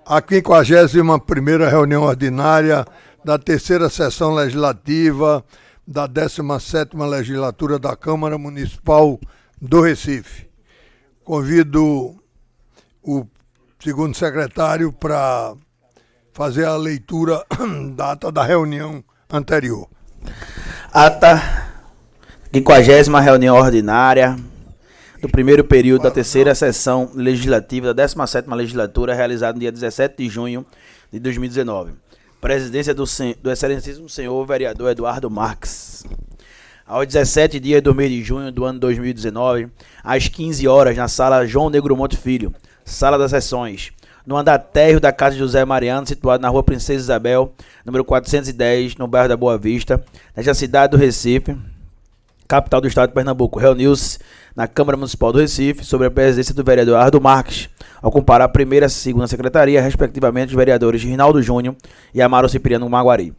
A 51ª reunião ordinária da terceira sessão legislativa da 17ª legislatura da Câmara Municipal do Recife. Convido o segundo secretário para fazer a leitura da ata da reunião anterior. Ata 50ª reunião ordinária do primeiro período da terceira sessão legislativa da 17ª legislatura, realizada no dia 17 de junho de 2019. Presidência do excelentíssimo senhor vereador Eduardo Marques. Aos 17 dias do mês de junho do ano 2019, às 15 horas, na sala João Negromonte Filho, sala das sessões, no andar térreo da casa de José Mariano, situado na rua Princesa Isabel, número 410, no bairro da Boa Vista, nesta cidade do Recife, capital do estado de Pernambuco, reuniu-se na Câmara Municipal do Recife, sob a presidência do vereador Eduardo Marques, ao comparar a primeira e a segunda secretaria, respectivamente, os vereadores Rinaldo Júnior e Amaro Cipriano Maguari.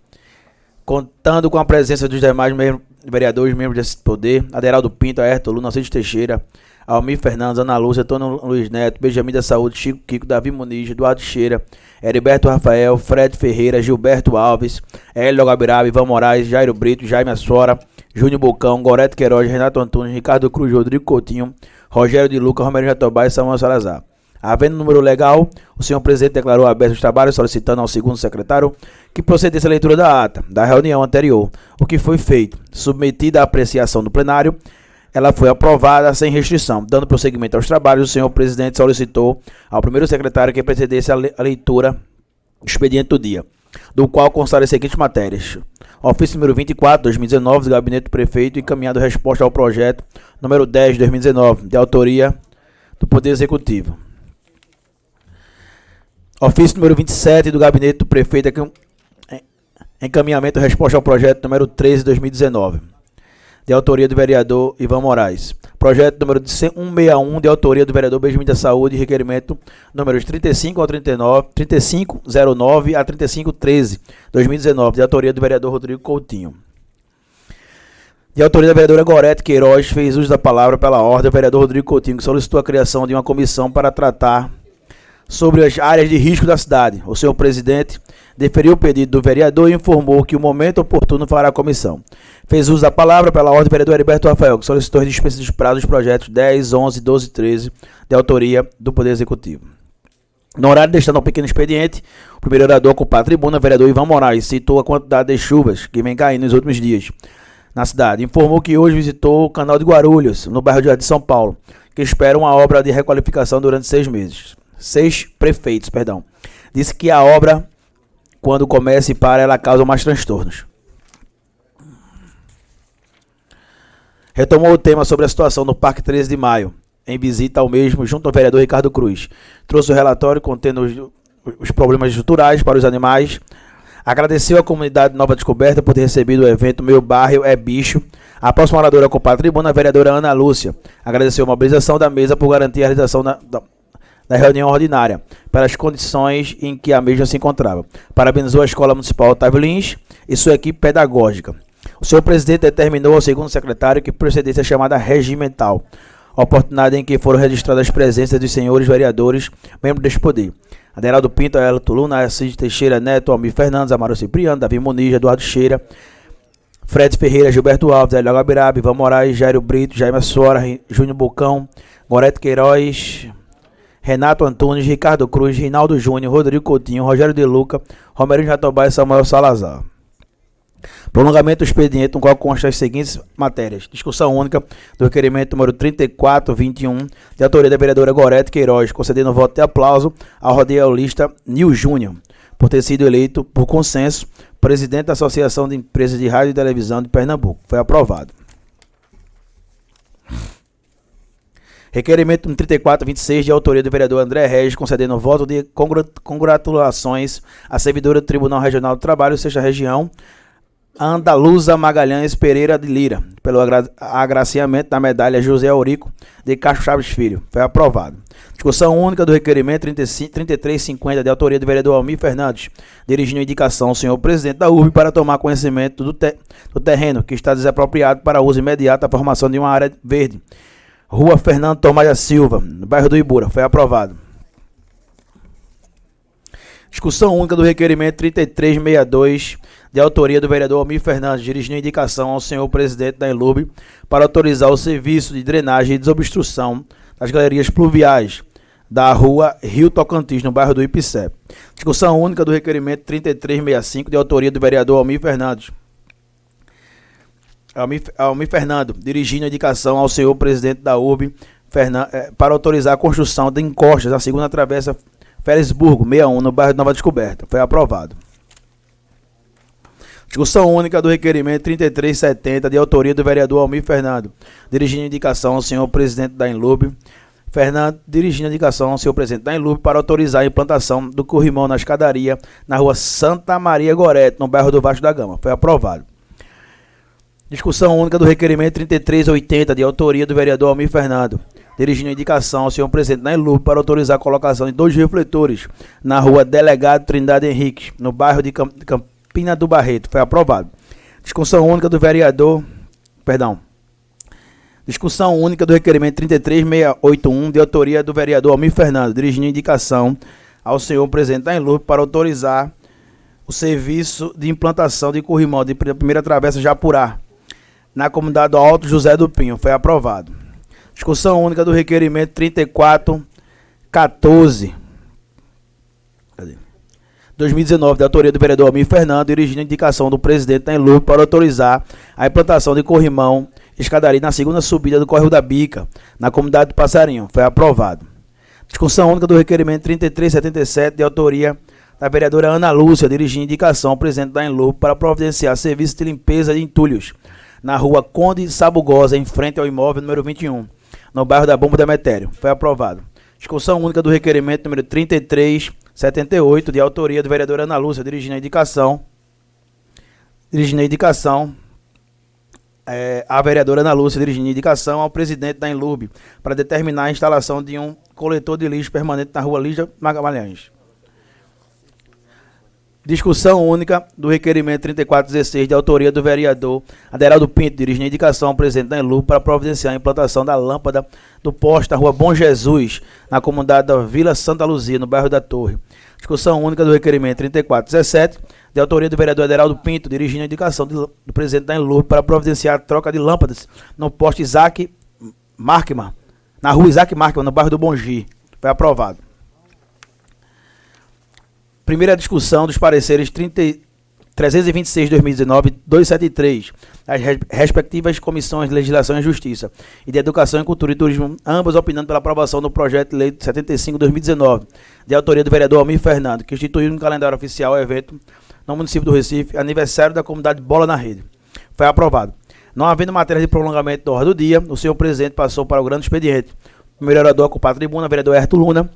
Contando com a presença dos demais vereadores, membros desse poder, Aderaldo Pinto, Ayrton Luna, Alcides Teixeira, Almir Fernandes, Ana Lúcia, Antônio Luiz Neto, Benjamin da Saúde, Chico Kiko, Davi Muniz, Eduardo Teixeira, Heriberto Rafael, Fred Ferreira, Gilberto Alves, Hélio Gabiraba, Ivan Moraes, Jairo Brito, Jaime Assora, Júnior Bocão, Gorete Queiroz, Renato Antunes, Ricardo Cruz, Rodrigo Coutinho, Rogério de Luca, Romero Jatobá e Samuel Salazar. Havendo número legal, o senhor presidente declarou aberto os trabalhos, solicitando ao segundo secretário que procedesse a leitura da ata da reunião anterior, o que foi feito. Submetida à apreciação do plenário, ela foi aprovada sem restrição. Dando prosseguimento aos trabalhos, o senhor presidente solicitou ao primeiro secretário que precedesse a leitura do expediente do dia, do qual constaram as seguintes matérias. Ofício número 24, 2019, do Gabinete do Prefeito, encaminhado resposta ao projeto número 10, 2019, de autoria do Poder Executivo. Ofício número 27, do Gabinete do Prefeito, encaminhamento resposta ao projeto número 13, 2019, de autoria do vereador Ivan Moraes. Projeto número 161, de autoria do vereador Benjamin da Saúde, requerimento números 35 ao 39, 3509 a 3513, 2019, de autoria do vereador Rodrigo Coutinho. De autoria da vereadora Gorete Queiroz, fez uso da palavra pela ordem o vereador Rodrigo Coutinho, que solicitou a criação de uma comissão para tratar sobre as áreas de risco da cidade. O senhor presidente deferiu o pedido do vereador e informou que o momento oportuno fará a comissão. Fez uso da palavra pela ordem do vereador Heriberto Rafael, que solicitou a dispensa dos prazos dos projetos 10, 11, 12 e 13, de autoria do Poder Executivo. No horário destando ao pequeno expediente, o primeiro orador ocupar a tribuna, o vereador Ivan Moraes, citou a quantidade de chuvas que vem caindo nos últimos dias na cidade. Informou que hoje visitou o canal de Guarulhos, no bairro de São Paulo, que espera uma obra de requalificação durante 6 meses. 6 prefeitos, perdão. Disse que a obra, quando começa e para, ela causa mais transtornos. Retomou o tema sobre a situação no Parque 13 de Maio, em visita ao mesmo, junto ao vereador Ricardo Cruz. Trouxe o relatório contendo os problemas estruturais para os animais. Agradeceu à comunidade Nova Descoberta por ter recebido o evento Meu Bairro é Bicho. A próxima oradora a ocupar a tribuna, a vereadora Ana Lúcia. Agradeceu a mobilização da mesa por garantir a realização da reunião ordinária, pelas condições em que a mesma se encontrava. Parabenizou a Escola Municipal Otávio Lins e sua equipe pedagógica. O senhor presidente determinou ao segundo secretário que procedesse a chamada regimental, oportunidade em que foram registradas as presenças dos senhores vereadores, membros deste poder. Aderaldo Pinto, Ayrton Luna, Alcides Teixeira Neto, Almir Fernandes, Amaro Cipriano, Davi Muniz, Eduardo Teixeira, Fred Ferreira, Gilberto Alves, Hélio Gabiraba, Ivan Moraes, Jairo Brito, Jaime Assora, Júnior Bocão, Gorete Queiroz, Renato Antunes, Ricardo Cruz, Rinaldo Júnior, Rodrigo Coutinho, Rogério de Luca, Romero Jatobá e Samuel Salazar. Prolongamento do expediente, no qual consta as seguintes matérias. Discussão única do requerimento número 3421, de autoria da vereadora Gorete Queiroz, concedendo voto de aplauso ao radialista Nil Júnior, por ter sido eleito, por consenso, presidente da Associação de Empresas de Rádio e Televisão de Pernambuco. Foi aprovado. Requerimento 3426, de autoria do vereador André Regis, concedendo voto de congratulações à servidora do Tribunal Regional do Trabalho, 6ª Região, Andaluza Magalhães Pereira de Lira, pelo agraciamento da medalha José Aurico de Castro Chaves Filho. Foi aprovado. Discussão única do requerimento 3350, de autoria do vereador Almir Fernandes, dirigindo indicação ao senhor presidente da URB para tomar conhecimento do terreno que está desapropriado para uso imediato da formação de uma área verde. Rua Fernando Tomás da Silva, no bairro do Ibura. Foi aprovado. Discussão única do requerimento 3362, de autoria do vereador Almir Fernandes, dirigindo a indicação ao senhor presidente da Enlub para autorizar o serviço de drenagem e desobstrução das galerias pluviais da rua Rio Tocantins, no bairro do Ipicé. Discussão única do requerimento 3365, de autoria do vereador Almir Fernandes. Almir Fernando, dirigindo a indicação ao senhor presidente da URB para autorizar a construção de encostas na segunda travessa Felisburgo 61, no bairro de Nova Descoberta. Foi aprovado. Discussão única do requerimento 3370, de autoria do vereador Almir Fernando, dirigindo a indicação ao senhor presidente da Enlub, dirigindo a indicação ao senhor presidente da Enlub para autorizar a implantação do corrimão na escadaria na rua Santa Maria Gorete, no bairro do Vasco da Gama. Foi aprovado. Discussão única do requerimento 3380, de autoria do vereador Almir Fernando, dirigindo a indicação ao senhor presidente da Enlub para autorizar a colocação de 2 refletores na rua Delegado Trindade Henrique, no bairro de Campina do Barreto. Foi aprovado. Discussão única do Discussão única do requerimento 33681, de autoria do vereador Almir Fernando, dirigindo a indicação ao senhor presidente da Enlub para autorizar o serviço de implantação de corrimão de primeira travessa Japurá, na comunidade do Alto José do Pinho. Foi aprovado. Discussão única do requerimento 3414, 2019, de autoria do vereador Almir Fernando, dirigindo a indicação do presidente da Enlub para autorizar a implantação de corrimão escadaria na segunda subida do Córrego da Bica, na comunidade do Passarinho. Foi aprovado. Discussão única do requerimento 3377, de autoria da vereadora Ana Lúcia, dirigindo a indicação ao presidente da Enlub para providenciar serviço de limpeza de entulhos na rua Conde Sabugosa, em frente ao imóvel número 21, no bairro da Bomba Demetério. Foi aprovado. Discussão única do requerimento número 3378, de autoria do vereador Ana Lúcia, dirigindo a indicação a vereadora Ana Lúcia, dirigindo a indicação ao presidente da Enlub para determinar a instalação de um coletor de lixo permanente na rua Lígia Magalhães. Discussão única do requerimento 3416, de autoria do vereador Aderaldo Pinto, dirigindo a indicação ao presidente da Enlub para providenciar a implantação da lâmpada do poste da rua Bom Jesus, na comunidade da Vila Santa Luzia, no bairro da Torre. Discussão única do requerimento 3417, de autoria do vereador Aderaldo Pinto, dirigindo a indicação do presidente da Enlub para providenciar a troca de lâmpadas no poste Isaac Markman, na rua Isaac Markman, no bairro do Bongi. Foi aprovado. Primeira discussão dos pareceres 326 de 2019, 273, as respectivas comissões de Legislação e Justiça e de Educação, Cultura e Turismo, ambas opinando pela aprovação do projeto de lei 75 de 2019, de autoria do vereador Almir Fernando, que instituiu no calendário oficial o evento no município do Recife, aniversário da comunidade Bola na Rede. Foi aprovado. Não havendo matéria de prolongamento da ordem do dia, o senhor presidente passou para o grande expediente. O primeiro orador a ocupar a tribuna, vereador Herto Luna.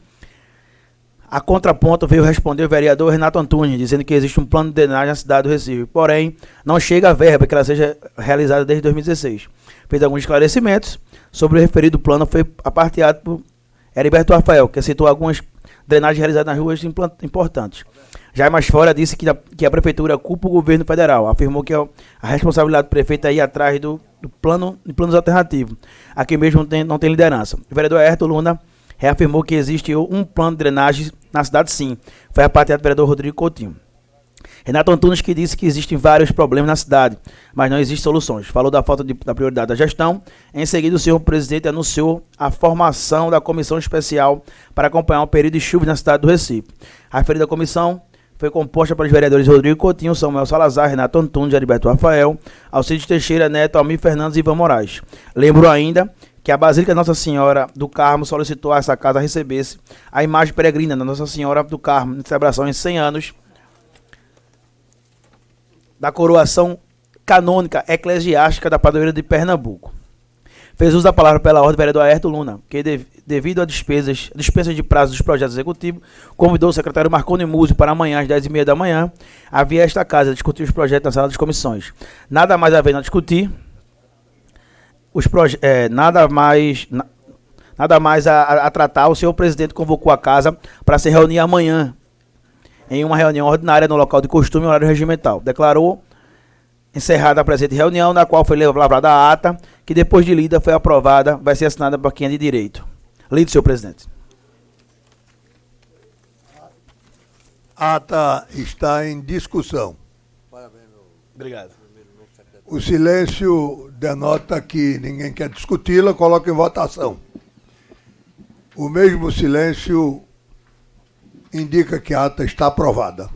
A contraponto veio responder o vereador Renato Antunes, dizendo que existe um plano de drenagem na cidade do Recife, porém não chega a verba que ela seja realizada desde 2016. Fez alguns esclarecimentos sobre o referido plano, foi aparteado por Heriberto Rafael, que citou algumas drenagens realizadas nas ruas importantes. Jair Mais Fora disse que a prefeitura culpa o governo federal, afirmou que a responsabilidade do prefeito é ir atrás do plano de planos alternativos. Aqui mesmo não tem liderança. O vereador Herto Luna reafirmou que existe um plano de drenagem na cidade, sim. Foi aparteado do vereador Rodrigo Coutinho. Renato Antunes, que disse que existem vários problemas na cidade, mas não existem soluções. Falou da falta da prioridade da gestão. Em seguida, o senhor presidente anunciou a formação da comissão especial para acompanhar o período de chuvas na cidade do Recife. A referida comissão foi composta pelos vereadores Rodrigo Coutinho, Samuel Salazar, Renato Antunes, Heriberto Rafael, Alcides Teixeira Neto, Almir Fernandes e Ivan Moraes. Lembrou ainda que a Basílica Nossa Senhora do Carmo solicitou a essa casa recebesse a imagem peregrina da Nossa Senhora do Carmo, em celebração em 100 anos da coroação canônica eclesiástica da padroeira de Pernambuco. Fez uso da palavra pela ordem do vereador Aerto Luna, que devido a dispensas de prazo dos projetos executivos, convidou o secretário Marconi Múzio para amanhã às 10h30 da manhã, a vir a esta casa discutir os projetos na sala das comissões. Nada mais havendo a discutir, nada mais a tratar, o senhor presidente convocou a casa para se reunir amanhã em uma reunião ordinária no local de costume e horário regimental. Declarou encerrada a presente reunião, na qual foi lavrada a ata, que depois de lida foi aprovada, vai ser assinada por quem é de direito. Lido, senhor presidente. A ata está em discussão. Obrigado. O silêncio denota que ninguém quer discuti-la, coloca em votação. O mesmo silêncio indica que a ata está aprovada.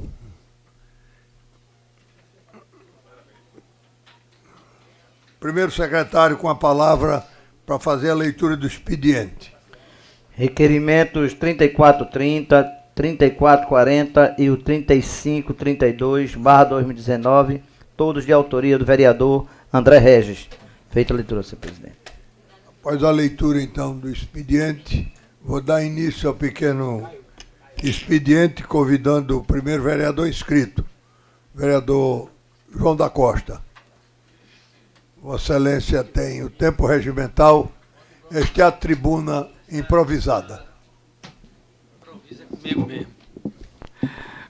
Primeiro secretário com a palavra para fazer a leitura do expediente. Requerimentos 3430, 3440 e o 3532/2019, todos de autoria do vereador André Regis. Feita a leitura, senhor presidente. Após a leitura, então, do expediente, vou dar início ao pequeno expediente, convidando o primeiro vereador inscrito, vereador João da Costa. Vossa Excelência tem o tempo regimental. Esta é a tribuna improvisada. Improvisa comigo mesmo.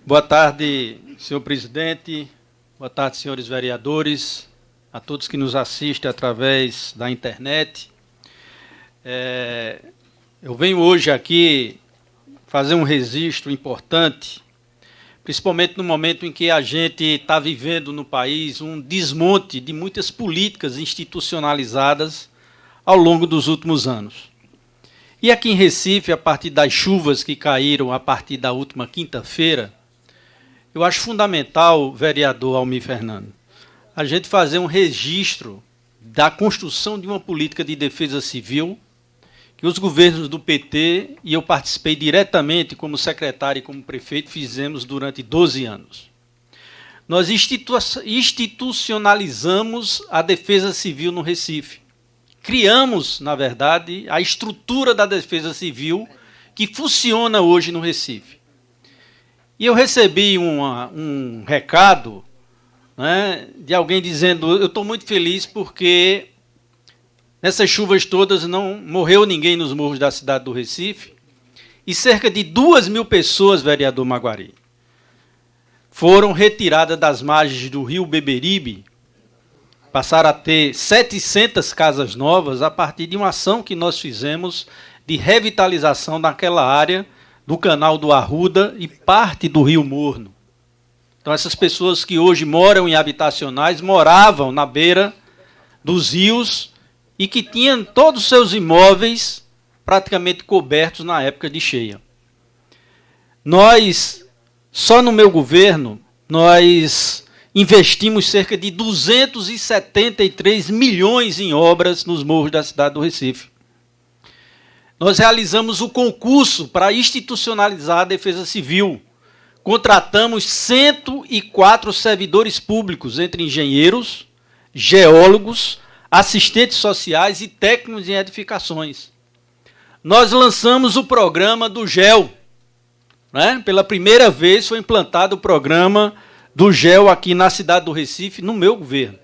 Boa tarde, senhor presidente. Boa tarde, senhores vereadores, a todos que nos assistem através da internet. Eu venho hoje aqui fazer um registro importante, principalmente no momento em que a gente está vivendo no país um desmonte de muitas políticas institucionalizadas ao longo dos últimos anos. E aqui em Recife, a partir das chuvas que caíram a partir da última quinta-feira, eu acho fundamental, vereador Almir Fernando, a gente fazer um registro da construção de uma política de defesa civil que os governos do PT, e eu participei diretamente como secretário e como prefeito, fizemos durante 12 anos. Nós institucionalizamos a defesa civil no Recife. Criamos, na verdade, a estrutura da defesa civil que funciona hoje no Recife. E eu recebi um recado, né, de alguém dizendo: eu estou muito feliz porque nessas chuvas todas não morreu ninguém nos morros da cidade do Recife, e cerca de 2.000 pessoas, vereador Maguari, foram retiradas das margens do rio Beberibe, passaram a ter 700 casas novas a partir de uma ação que nós fizemos de revitalização daquela área do canal do Arruda e parte do rio Morno. Então, essas pessoas que hoje moram em habitacionais moravam na beira dos rios e que tinham todos os seus imóveis praticamente cobertos na época de cheia. Nós, só no meu governo, nós investimos cerca de 273 milhões em obras nos morros da cidade do Recife. Nós realizamos o concurso para institucionalizar a defesa civil. Contratamos 104 servidores públicos, entre engenheiros, geólogos, assistentes sociais e técnicos em edificações. Nós lançamos o programa do GEL. Né? Pela primeira vez foi implantado o programa do GEL aqui na cidade do Recife, no meu governo.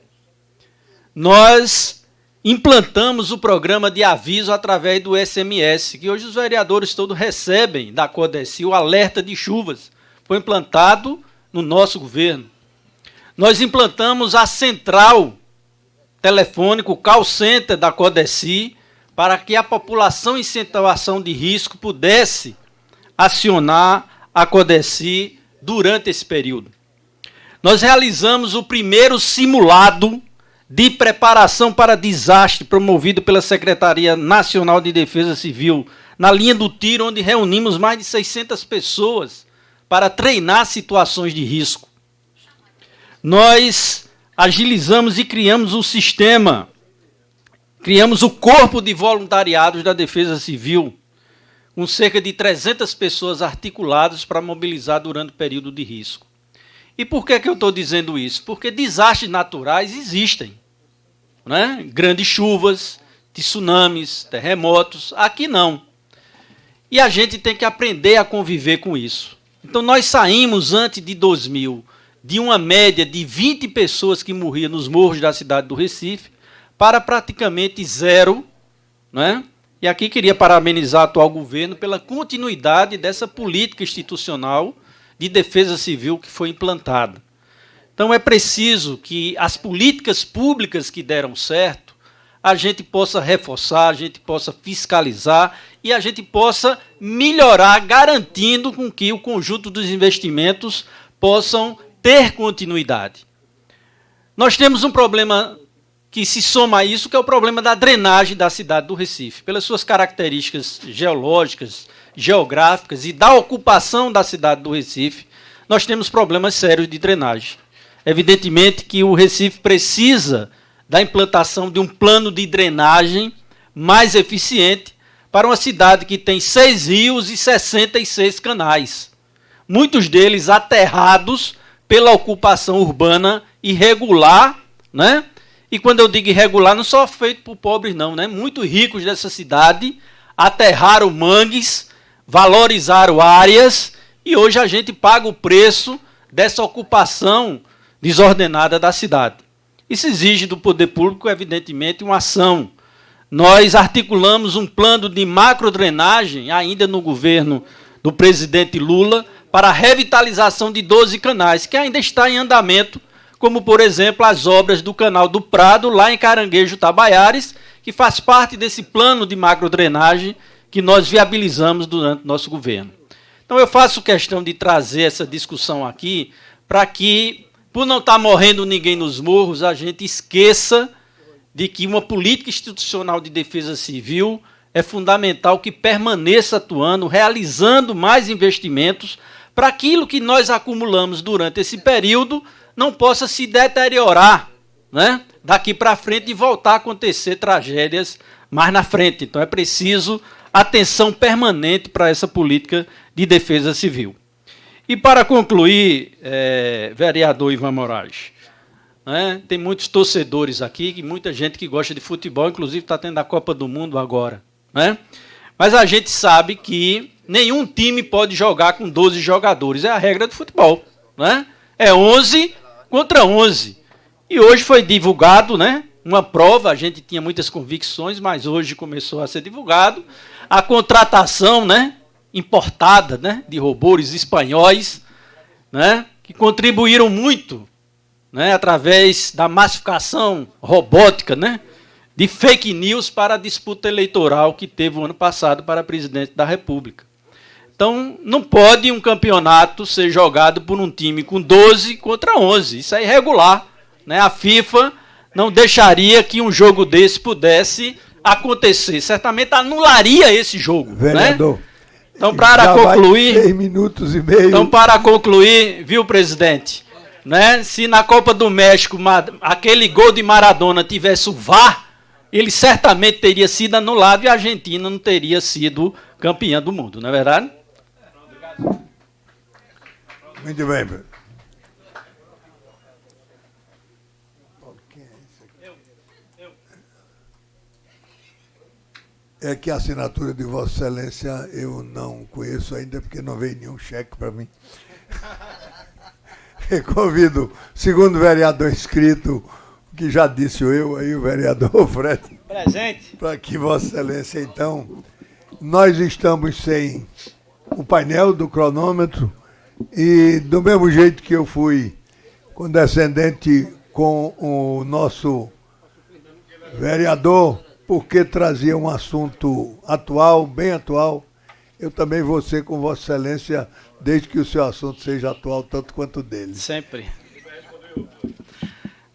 Nós implantamos o programa de aviso através do SMS, que hoje os vereadores todos recebem da Codeci, o alerta de chuvas. Foi implantado no nosso governo. Nós implantamos a central telefônica, o call center da Codeci, para que a população em situação de risco pudesse acionar a Codeci durante esse período. Nós realizamos o primeiro simulado de preparação para desastre promovido pela Secretaria Nacional de Defesa Civil, na linha do tiro, onde reunimos mais de 600 pessoas para treinar situações de risco. Nós agilizamos e criamos um sistema, criamos o Corpo de Voluntariados da Defesa Civil, com cerca de 300 pessoas articuladas para mobilizar durante o período de risco. E por que eu estou dizendo isso? Porque desastres naturais existem. Né? Grandes chuvas, tsunamis, terremotos, aqui não. E a gente tem que aprender a conviver com isso. Então nós saímos antes de 2000 de uma média de 20 pessoas que morriam nos morros da cidade do Recife para praticamente zero. Né? E aqui queria parabenizar o atual governo pela continuidade dessa política institucional de defesa civil que foi implantada. Então é preciso que as políticas públicas que deram certo, a gente possa reforçar, a gente possa fiscalizar e a gente possa melhorar, garantindo com que o conjunto dos investimentos possam ter continuidade. Nós temos um problema que se soma a isso, que é o problema da drenagem da cidade do Recife. Pelas suas características geológicas, geográficas e da ocupação da cidade do Recife, nós temos problemas sérios de drenagem. Evidentemente que o Recife precisa da implantação de um plano de drenagem mais eficiente para uma cidade que tem 6 rios e 66 canais, muitos deles aterrados pela ocupação urbana irregular, né? E quando eu digo irregular, não só feito por pobres não, né? Muitos ricos dessa cidade aterraram mangues, valorizaram áreas, e hoje a gente paga o preço dessa ocupação desordenada da cidade. Isso exige do poder público, evidentemente, uma ação. Nós articulamos um plano de macrodrenagem, ainda no governo do presidente Lula, para a revitalização de 12 canais, que ainda está em andamento, como, por exemplo, as obras do Canal do Prado, lá em Caranguejo, Tabaiares, que faz parte desse plano de macrodrenagem que nós viabilizamos durante o nosso governo. Então, eu faço questão de trazer essa discussão aqui para que, por não estar morrendo ninguém nos morros, a gente esqueça de que uma política institucional de defesa civil é fundamental que permaneça atuando, realizando mais investimentos para aquilo que nós acumulamos durante esse período não possa se deteriorar, né, daqui para frente e voltar a acontecer tragédias mais na frente. Então é preciso atenção permanente para essa política de defesa civil. E para concluir, vereador Ivan Moraes, né, tem muitos torcedores aqui, muita gente que gosta de futebol, inclusive está tendo a Copa do Mundo agora, né? Mas a gente sabe que nenhum time pode jogar com 12 jogadores, é a regra do futebol, né? É 11 contra 11. E hoje foi divulgado, né, uma prova, a gente tinha muitas convicções, mas hoje começou a ser divulgado, a contratação, né, importada, né, de robôs espanhóis, né, que contribuíram muito, né, através da massificação robótica, né, de fake news para a disputa eleitoral que teve o ano passado para presidente da República. Então, não pode um campeonato ser jogado por um time com 12 contra 11. Isso é irregular, né? A FIFA não deixaria que um jogo desse pudesse acontecer. Certamente anularia esse jogo. Vereador, né? Então, para concluir... 6 minutos e meio. Então, para concluir, viu, presidente? Né? Se na Copa do México aquele gol de Maradona tivesse o VAR, ele certamente teria sido anulado e a Argentina não teria sido campeã do mundo, não é verdade? Muito bem, velho. É que a assinatura de Vossa Excelência eu não conheço ainda, porque não veio nenhum cheque para mim. Eu convido o segundo vereador inscrito, que já disse eu, aí o vereador Fred. Presente. Para que Vossa Excelência, então, nós estamos sem o painel do cronômetro e do mesmo jeito que eu fui condescendente com o nosso vereador, porque trazia um assunto atual, bem atual, eu também vou ser com Vossa Excelência, desde que o seu assunto seja atual, tanto quanto o dele. Sempre.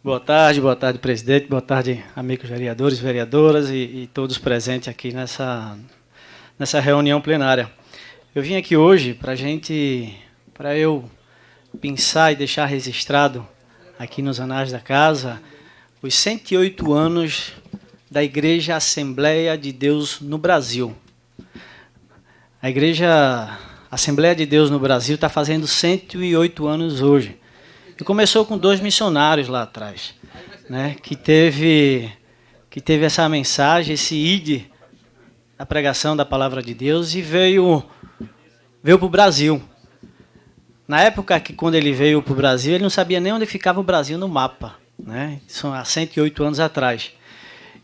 Boa tarde, presidente, boa tarde, amigos vereadores, vereadoras e todos presentes aqui nessa reunião plenária. Eu vim aqui hoje para eu pensar e deixar registrado aqui nos anais da casa os 108 anos da Igreja Assembleia de Deus no Brasil. A Igreja Assembleia de Deus no Brasil está fazendo 108 anos hoje. E começou com 2 missionários lá atrás, né, que teve essa mensagem, esse ide da pregação da palavra de Deus e veio para o Brasil. Na época que quando ele veio para o Brasil, ele não sabia nem onde ficava o Brasil no mapa, né? São há 108 anos atrás.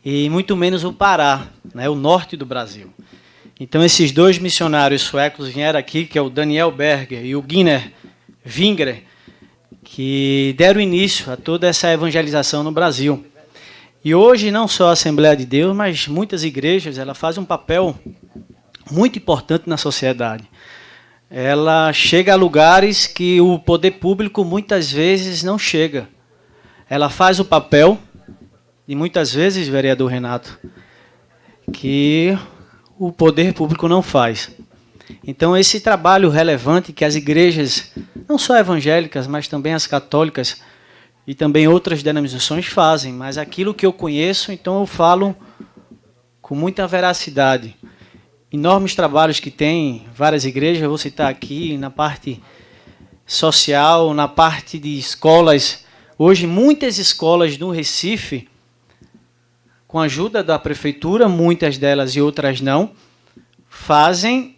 E muito menos o Pará, né, o norte do Brasil. Então esses 2 missionários suecos vieram aqui, que é o Daniel Berger e o Gunnar Wingre, que deram início a toda essa evangelização no Brasil. E hoje não só a Assembleia de Deus, mas muitas igrejas, ela faz um papel muito importante na sociedade. Ela chega a lugares que o poder público muitas vezes não chega. Ela faz o papel, e muitas vezes, vereador Renato, que o poder público não faz. Então, esse trabalho relevante que as igrejas, não só evangélicas, mas também as católicas e também outras denominações fazem, mas aquilo que eu conheço, então eu falo com muita veracidade. Enormes trabalhos que tem várias igrejas, eu vou citar aqui, na parte social, na parte de escolas. Hoje, muitas escolas no Recife, com a ajuda da prefeitura, muitas delas e outras não, fazem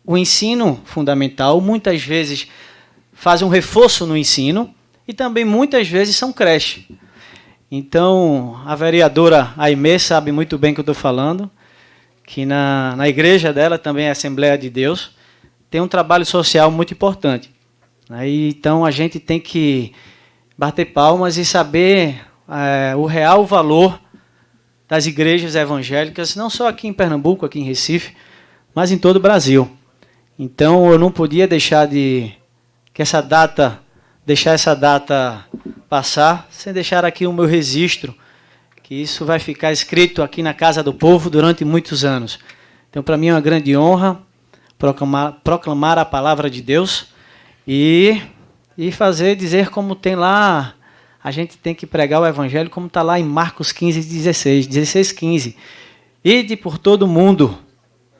o ensino fundamental, muitas vezes fazem um reforço no ensino e também muitas vezes são creche. Então, a vereadora Aimee sabe muito bem o que eu estou falando, que na igreja dela, também a Assembleia de Deus, tem um trabalho social muito importante. Então, a gente tem que bater palmas e saber o real valor das igrejas evangélicas, não só aqui em Pernambuco, aqui em Recife, mas em todo o Brasil. Então, eu não podia deixar essa data passar, sem deixar aqui o meu registro, que isso vai ficar escrito aqui na Casa do Povo durante muitos anos. Então, para mim é uma grande honra proclamar a palavra de Deus e dizer como tem lá, a gente tem que pregar o Evangelho, como está lá em Marcos 16:15. Ide por todo mundo.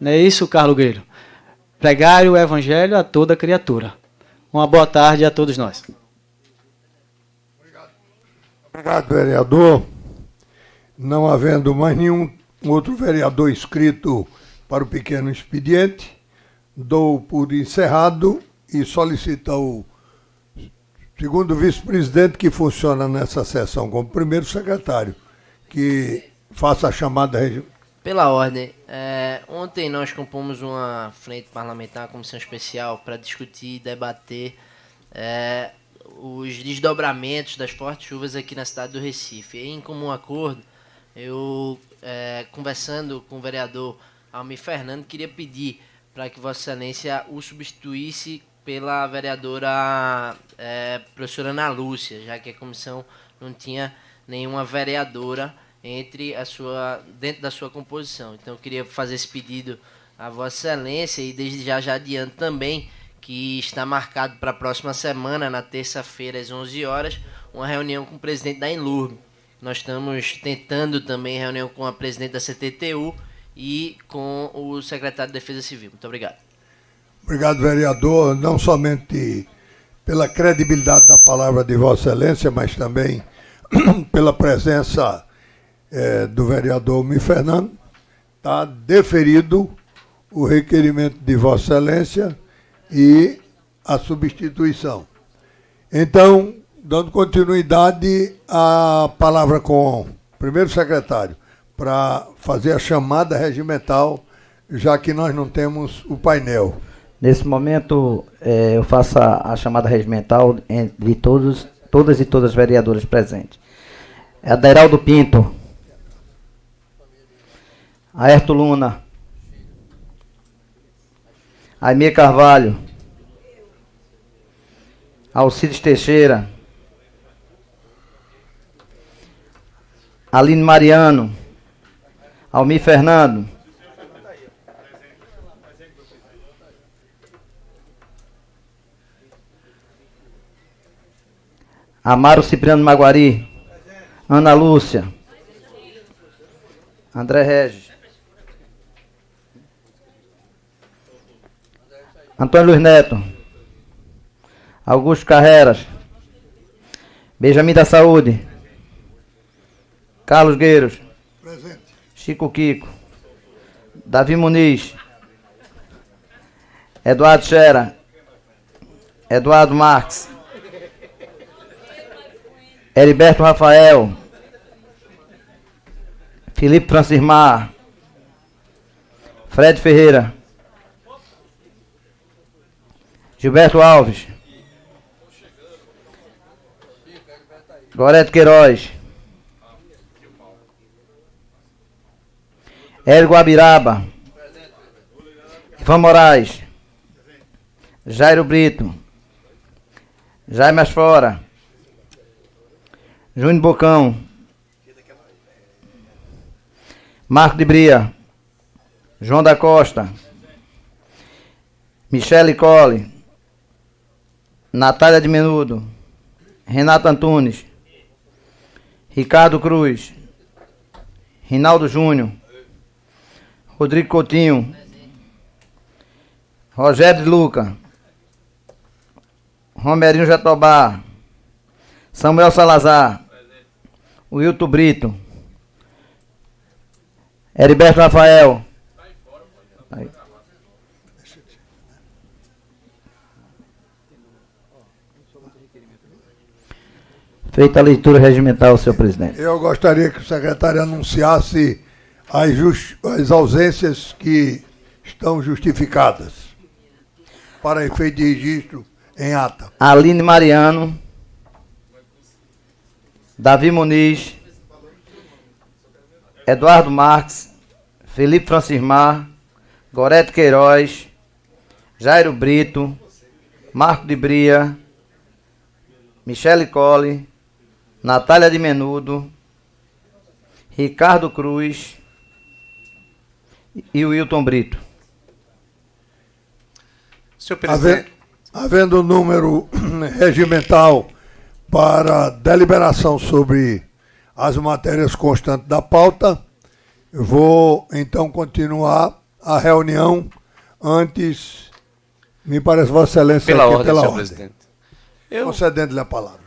Não é isso, Carlos Gueiro? Pregar o Evangelho a toda criatura. Uma boa tarde a todos nós. Obrigado, vereador. Não havendo mais nenhum outro vereador inscrito para o pequeno expediente, dou por encerrado e solicito ao segundo vice-presidente, que funciona nessa sessão como primeiro secretário, que faça a chamada. Pela ordem, ontem nós compomos uma frente parlamentar, uma comissão especial, para discutir e debater os desdobramentos das fortes chuvas aqui na cidade do Recife. Em comum acordo, eu, conversando com o vereador Almir Fernando, queria pedir para que Vossa Excelência o substituísse pela vereadora professora Ana Lúcia, já que a comissão não tinha nenhuma vereadora dentro da sua composição. Então eu queria fazer esse pedido a Vossa Excelência e desde já adianto também que está marcado para a próxima semana, na terça-feira, às 11 horas, uma reunião com o presidente da Enlurb. Nós estamos tentando também reunião com a presidente da CTTU e com o secretário de Defesa Civil. Muito obrigado. Obrigado, vereador, não somente pela credibilidade da palavra de Vossa Excelência, mas também pela presença do vereador Almir Fernando. Está deferido o requerimento de Vossa Excelência e a substituição. Então, dando continuidade, a palavra com o primeiro secretário, para fazer a chamada regimental, já que nós não temos o painel. Nesse momento, eu faço a chamada regimental de todas e todas as vereadoras presentes. Aderaldo Pinto. Aerto Luna. Aimee Carvalho. Alcides Teixeira. Aline Mariano. Almir Fernando. Amaro Cipriano Maguari. Ana Lúcia. André Regis. Antônio Luiz Neto. Augusto Carreras. Benjamin da Saúde. Carlos Gueiros. Presente. Chico Kiko. Davi Muniz. Eduardo Xera. Eduardo Marques. Heriberto Rafael. Felipe Francismar. Fred Ferreira. Gilberto Alves. Goreto Queiroz. Hélio Guabiraba. Ivan Moraes. Jairo Brito. Jaime Asfora. Júnior Bocão. Marco de Bria. João da Costa. Michele Colli. Natália de Menudo. Renato Antunes. Ricardo Cruz. Rinaldo Júnior. Rodrigo Coutinho. Rogério de Luca. Romerinho Jatobá. Samuel Salazar. Wilton Brito. Heriberto Rafael. Aí. Feita a leitura regimental, senhor presidente. Eu gostaria que o secretário anunciasse as ausências que estão justificadas para efeito de registro em ata. Aline Mariano. Davi Muniz. Eduardo Marques. Felipe Francismar. Gorete Queiroz. Jairo Brito. Marco de Bria. Michele Colli. Natália de Menudo. Ricardo Cruz. E o Wilton Brito. Senhor presidente. Havendo número regimental para deliberação sobre as matérias constantes da pauta, eu vou então continuar a reunião antes, me parece, Vossa Excelência, Pela aqui, ordem, pela senhor ordem. presidente. Concedendo-lhe a palavra.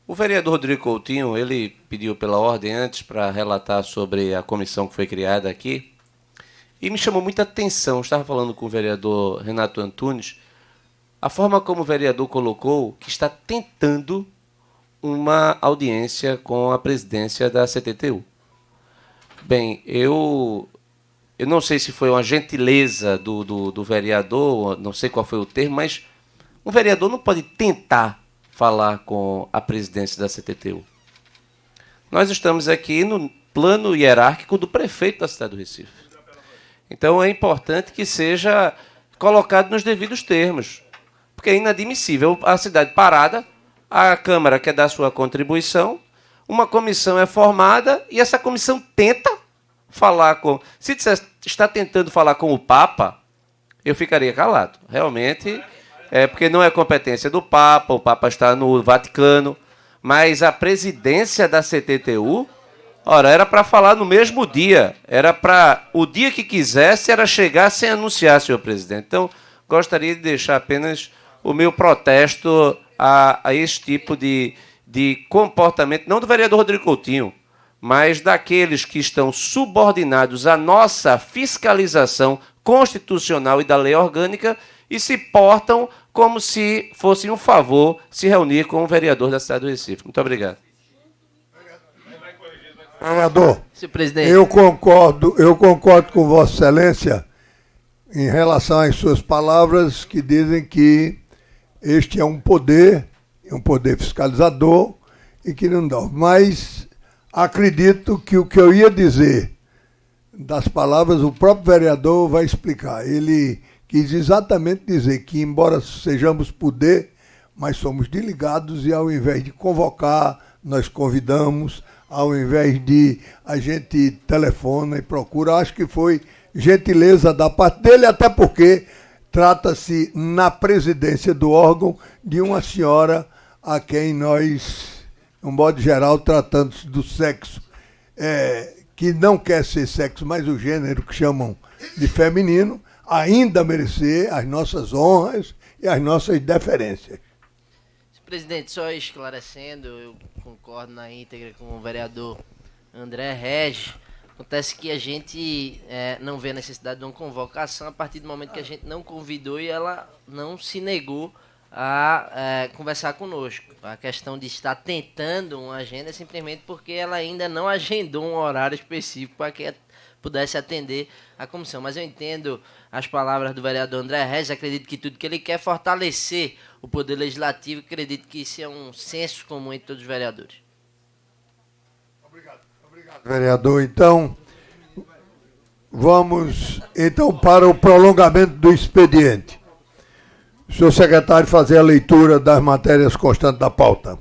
O vereador Rodrigo Coutinho, ele pediu pela ordem antes para relatar sobre a comissão que foi criada aqui. E me chamou muita atenção, eu estava falando com o vereador Renato Antunes, a forma como o vereador colocou que está tentando uma audiência com a presidência da CTTU. Bem, eu não sei se foi uma gentileza do vereador, não sei qual foi o termo, mas um vereador não pode tentar falar com a presidência da CTTU. Nós estamos aqui no plano hierárquico do prefeito da cidade do Recife. Então é importante que seja colocado nos devidos termos, porque é inadmissível a cidade parada, a Câmara quer dar sua contribuição, uma comissão é formada e essa comissão tenta falar com... Se dissesse, está tentando falar com o Papa, eu ficaria calado. Realmente, porque não é competência do Papa, o Papa está no Vaticano, mas a presidência da CTTU, ora, era para falar no mesmo dia, era para o dia que quisesse, era chegar sem anunciar, senhor presidente. Então, gostaria de deixar apenas o meu protesto a esse tipo de comportamento, não do vereador Rodrigo Coutinho, mas daqueles que estão subordinados à nossa fiscalização constitucional e da lei orgânica e se portam como se fosse um favor se reunir com o vereador da cidade do Recife. Muito obrigado. Vereador, Senhor presidente. eu concordo com Vossa Excelência em relação às suas palavras que dizem que este é um poder fiscalizador e que não dá. Mas acredito que o que eu ia dizer das palavras, o próprio vereador vai explicar. Ele quis exatamente dizer que, embora sejamos poder, mas somos delegados e ao invés de convocar, nós convidamos, ao invés de a gente telefona e procura. Acho que foi gentileza da parte dele, até porque trata-se, na presidência do órgão, de uma senhora a quem nós, de um modo geral, tratando-se do sexo, que não quer ser sexo, mas o gênero que chamam de feminino, ainda merecer as nossas honras e as nossas deferências. Presidente, só esclarecendo, eu concordo na íntegra com o vereador André Regis. Acontece que a gente não vê a necessidade de uma convocação a partir do momento que a gente não convidou e ela não se negou a conversar conosco. A questão de estar tentando uma agenda é simplesmente porque ela ainda não agendou um horário específico para que pudesse atender a comissão. Mas eu entendo as palavras do vereador André Regis, acredito que tudo que ele quer é fortalecer o poder legislativo, acredito que isso é um senso comum entre todos os vereadores. Obrigado, vereador. Então, Vamos, então, para o prolongamento do expediente. Senhor secretário, fazer a leitura das matérias constantes da pauta.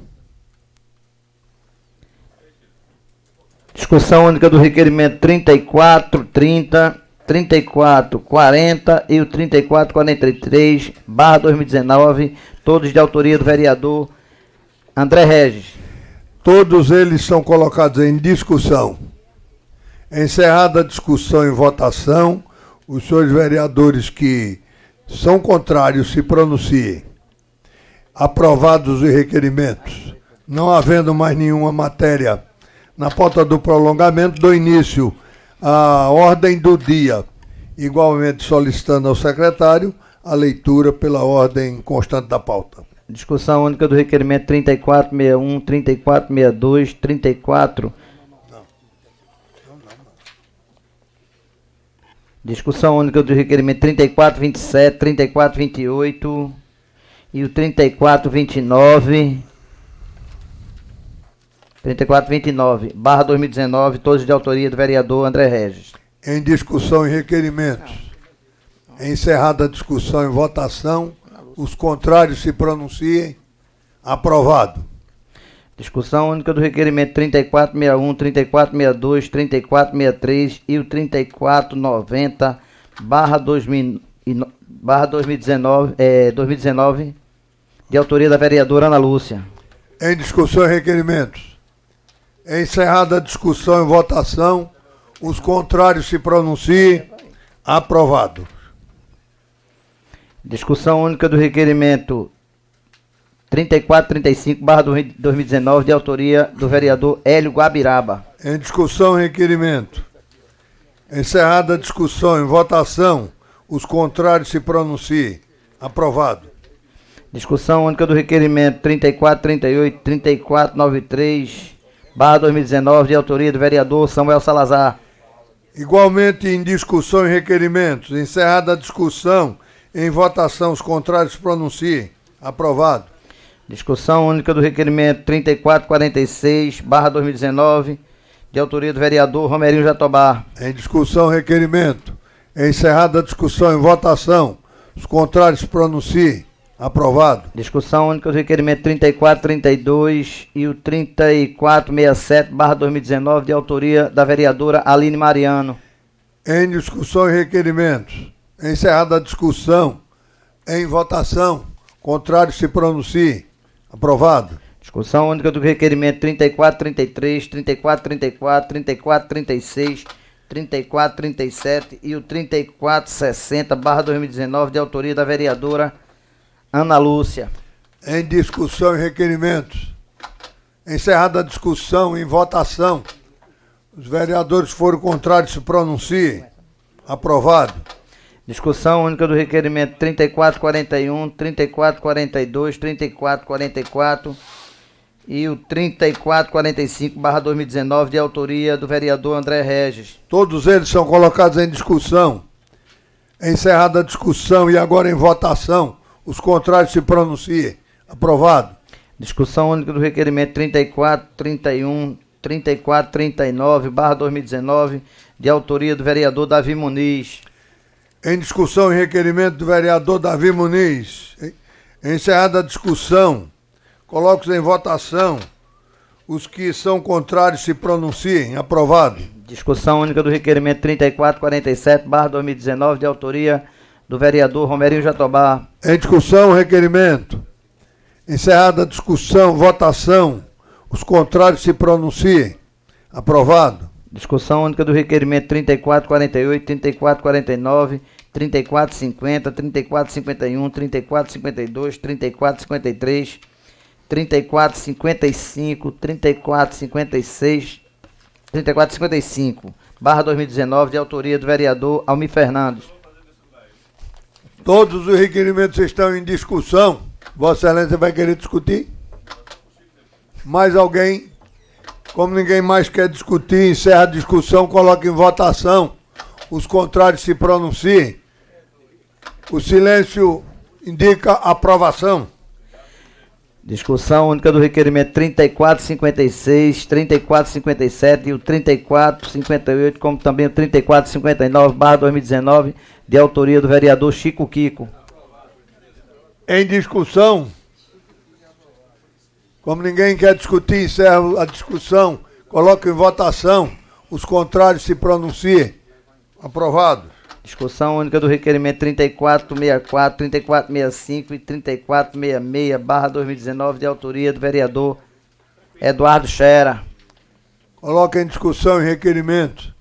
Discussão única do requerimento 34, 30, 34, 40 e o 34, 43, /2019, todos de autoria do vereador André Regis. Todos eles são colocados em discussão. Encerrada a discussão e votação, os senhores vereadores que são contrários se pronunciem. Aprovados os requerimentos. Não havendo mais nenhuma matéria na pauta do prolongamento, dou início à ordem do dia, igualmente solicitando ao secretário a leitura pela ordem constante da pauta. Discussão única do requerimento 3461, 3462, 34... Discussão única do requerimento 3427, 3428 e o 3429, 3429/2019, todos de autoria do vereador André Regis. Em discussão e requerimentos. Encerrada a discussão e votação, os contrários se pronunciem. Aprovado. Discussão única do requerimento 3461, 3462, 3463 e o 3490/2019, de autoria da vereadora Ana Lúcia. Em discussão e requerimentos. Encerrada a discussão e votação, os contrários se pronunciem. Aprovado. Discussão única do requerimento 3435/2019, de autoria do vereador Hélio Guabiraba. Em discussão e requerimento. Encerrada a discussão e votação, os contrários se pronunciem. Aprovado. Discussão única do requerimento 3438, 3493/2019, de autoria do vereador Samuel Salazar. Igualmente em discussão e requerimentos. Encerrada a discussão, em votação, os contrários se pronunciem. Aprovado. Discussão única do requerimento 3446/2019, de autoria do vereador Romerinho Jatobá. Em discussão e requerimento. Encerrada a discussão e votação, os contrários se pronunciem. Aprovado. Discussão única do requerimento 3432 e o 3467/2019, de autoria da vereadora Aline Mariano. Em discussão e requerimentos. Encerrada a discussão, em votação, contrários se pronunciem. Aprovado. Discussão única do requerimento 3433, 3434, 3436, 3437 e o 3460/2019, de autoria da vereadora Ana Lúcia. Em discussão e requerimentos. Encerrada a discussão, em votação, os vereadores que foram contrários se pronunciem. Aprovado. Discussão única do requerimento 3441, 3442, 3444 e o 3445/2019, de autoria do vereador André Regis. Todos eles são colocados em discussão. Encerrada a discussão e agora em votação, os contrários se pronunciem. Aprovado. Discussão única do requerimento 3431, 3439/2019, de autoria do vereador Davi Muniz. Em discussão e requerimento do vereador Davi Muniz. Encerrada a discussão, coloco em votação. Os que são contrários se pronunciem. Aprovado. Discussão única do requerimento 3447/2019, de autoria do vereador Romerinho Jatobá. Em discussão, requerimento. Encerrada a discussão, votação. Os contrários se pronunciem. Aprovado. Discussão única do requerimento 3448, 3449, 3450, 3451, 3452, 3453, 3455, 3456, 3455/2019, de autoria do vereador Almir Fernandes. Todos os requerimentos estão em discussão. Vossa Excelência vai querer discutir? Mais alguém? Como ninguém mais quer discutir, encerra a discussão, coloca em votação. Os contrários se pronunciem. O silêncio indica aprovação. Discussão única do requerimento 3456, 3457 e o 3458, como também o 3459/2019, de autoria do vereador Chico Kiko. Em discussão. Como ninguém quer discutir, encerro a discussão. Coloco em votação. Os contrários se pronunciem. Aprovado. Discussão única do requerimento 3464, 3465 e 3466/2019, de autoria do vereador Eduardo Xera. Coloco em discussão e requerimento.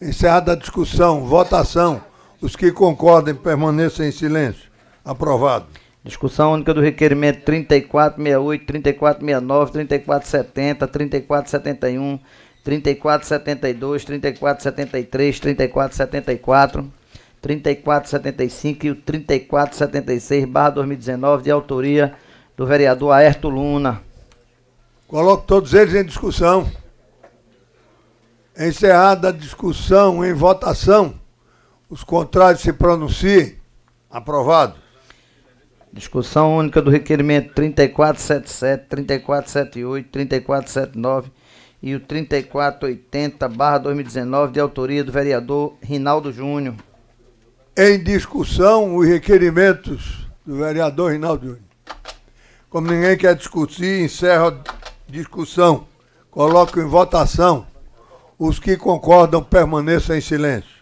Encerrada a discussão. Votação. Os que concordem permaneçam em silêncio. Aprovado. Discussão única do requerimento 3468, 3469, 3470, 3471, 3472, 3473, 3474, 3475 e o 3476/2019, de autoria do vereador Aerto Luna. Coloco todos eles em discussão. Encerrada a discussão, em votação. Os contrários se pronunciem. Aprovado. Discussão única do requerimento 3477, 3478, 3479 e o 3480/2019, de autoria do vereador Rinaldo Júnior. Em discussão, os requerimentos do vereador Rinaldo Júnior. Como ninguém quer discutir, encerro a discussão. Coloco em votação. Os que concordam permaneçam em silêncio.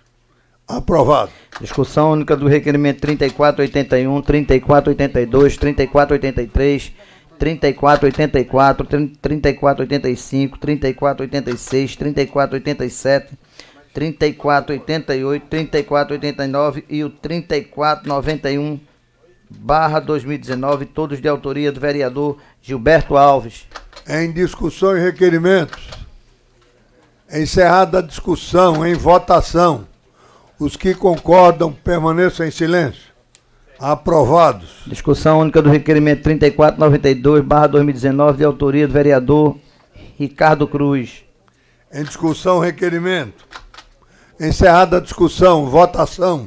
Aprovado. Discussão única do requerimento 3481, 3482, 3483, 3484, 3485, 3486, 3487, 3488, 3489 e o 3491/2019, todos de autoria do vereador Gilberto Alves. Em discussão e requerimentos. Encerrada a discussão, em votação. Os que concordam permaneçam em silêncio. Aprovados. Discussão única do requerimento 3492/2019, de autoria do vereador Ricardo Cruz. Em discussão, requerimento. Encerrada a discussão, votação.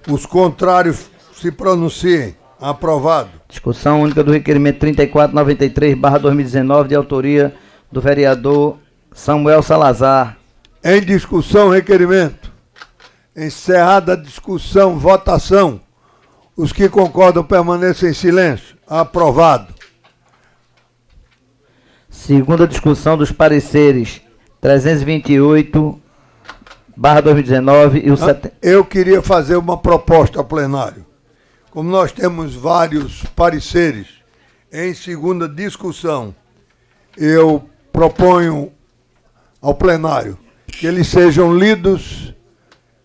Os contrários se pronunciem. Aprovado. Discussão única do requerimento 3493/2019, de autoria do vereador Samuel Salazar. Em discussão, requerimento. Encerrada a discussão, votação. Os que concordam permaneçam em silêncio. Aprovado. Segunda discussão dos pareceres 328/2019 e o Eu queria fazer uma proposta ao plenário. Como nós temos vários pareceres em segunda discussão, eu proponho ao plenário que eles sejam lidos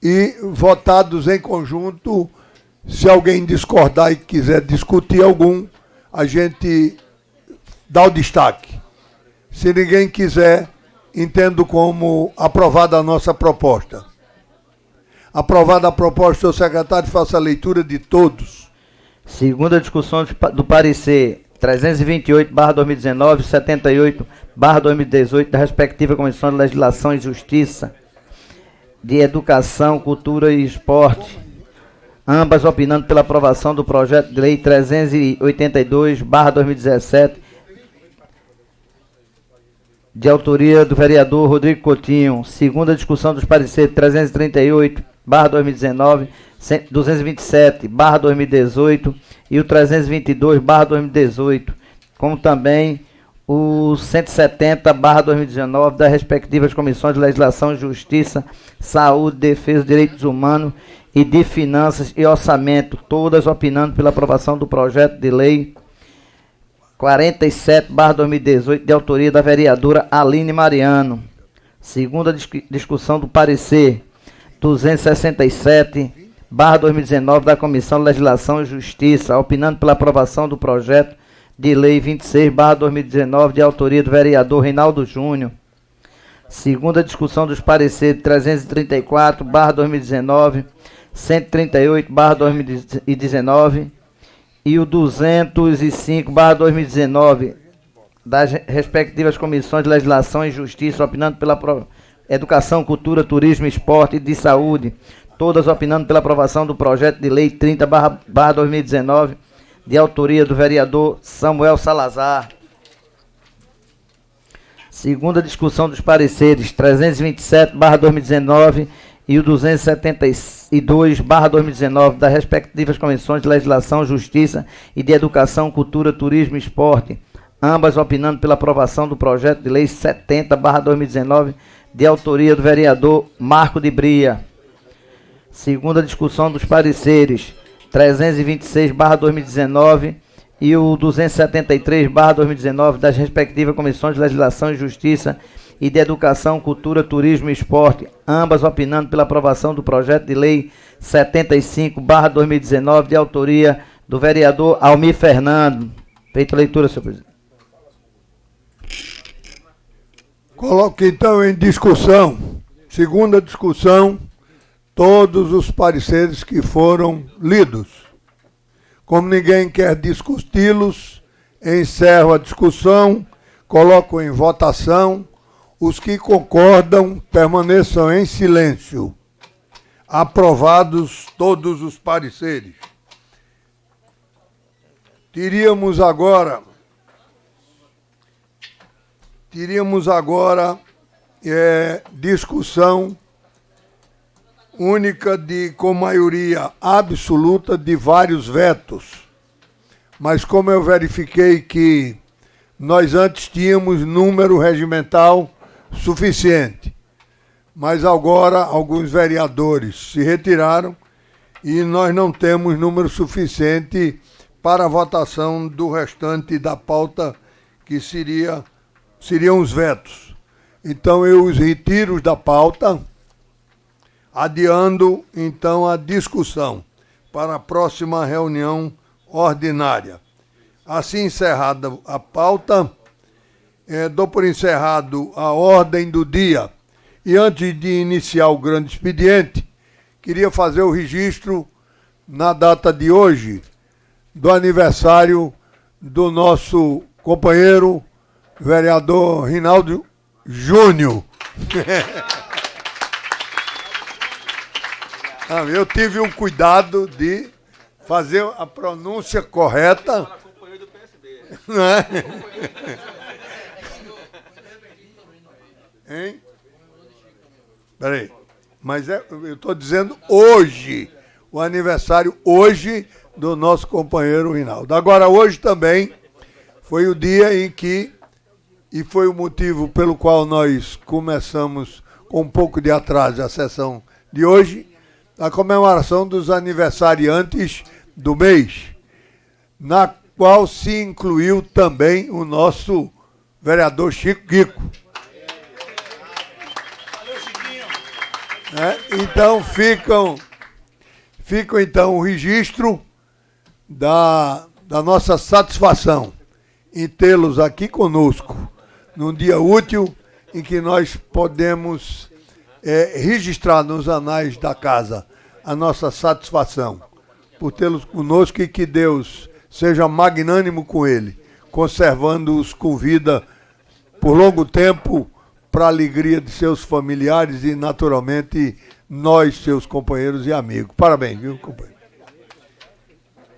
e votados em conjunto. Se alguém discordar e quiser discutir algum, a gente dá o destaque. Se ninguém quiser, entendo como aprovada a nossa proposta. Aprovada a proposta, o secretário faça a leitura de todos. Segunda discussão do parecer 328/2019 e 78/2018 da respectiva Comissão de Legislação e Justiça, de Educação, Cultura e Esporte, ambas opinando pela aprovação do projeto de lei 382/2017, de autoria do vereador Rodrigo Coutinho. Segunda discussão dos pareceres 338/2019, 227/2018 e o 322/2018, como também o 170/2019 das respectivas Comissões de Legislação e Justiça, Saúde, Defesa, Direitos Humanos e de Finanças e Orçamento, todas opinando pela aprovação do projeto de lei 47/2018, de autoria da vereadora Aline Mariano. Segunda discussão do parecer 267/2019 da Comissão de Legislação e Justiça, opinando pela aprovação do projeto de lei 26/2019, de autoria do vereador Rinaldo Júnior. Segunda discussão dos pareceres 334/2019, 138/2019 e o 205/2019 das respectivas Comissões de Legislação e Justiça, opinando pela Educação, Cultura, Turismo, Esporte e de Saúde, todas opinando pela aprovação do projeto de lei 30/2019 de autoria do vereador Samuel Salazar. Segunda discussão dos pareceres 327/2019 e o 272/2019 das respectivas comissões de legislação, justiça e de educação, cultura, turismo e esporte, ambas opinando pela aprovação do projeto de lei 70/2019 de autoria do vereador Marco de Bria. Segunda discussão dos pareceres 326/2019 e o 273/2019 das respectivas comissões de legislação e justiça e de educação, cultura, turismo e esporte, ambas opinando pela aprovação do projeto de lei 75/2019 de autoria do vereador Almir Fernando. Feita a leitura, senhor presidente. Coloque então em discussão, segunda discussão, todos os pareceres que foram lidos. Como ninguém quer discuti-los, encerro a discussão, coloco em votação. Os que concordam permaneçam em silêncio. Aprovados todos os pareceres. Teríamos agora discussão única com maioria absoluta de vários vetos. Mas como eu verifiquei que nós antes tínhamos número regimental suficiente, mas agora alguns vereadores se retiraram e nós não temos número suficiente para a votação do restante da pauta, que seriam os vetos. Então eu os retiro da pauta, adiando então a discussão para a próxima reunião ordinária. Assim encerrada a pauta, dou por encerrado a ordem do dia. E antes de iniciar o grande expediente, queria fazer o registro, na data de hoje, do aniversário do nosso companheiro, vereador Rinaldo Júnior. Eu tive um cuidado de fazer a pronúncia correta. Não é? Hein? Peraí. Mas eu estou dizendo hoje, o aniversário hoje do nosso companheiro Rinaldo. Agora, hoje também foi o dia em que, e foi o motivo pelo qual nós começamos com um pouco de atraso a sessão de hoje, a comemoração dos aniversariantes do mês, na qual se incluiu também o nosso vereador Chico Guico. Então fica então o registro da nossa satisfação em tê-los aqui conosco, num dia útil em que nós podemos registrar nos anais da casa a nossa satisfação por tê-los conosco, e que Deus seja magnânimo com ele, conservando-os com vida por longo tempo, para a alegria de seus familiares e, naturalmente, nós, seus companheiros e amigos. Parabéns, viu, companheiro?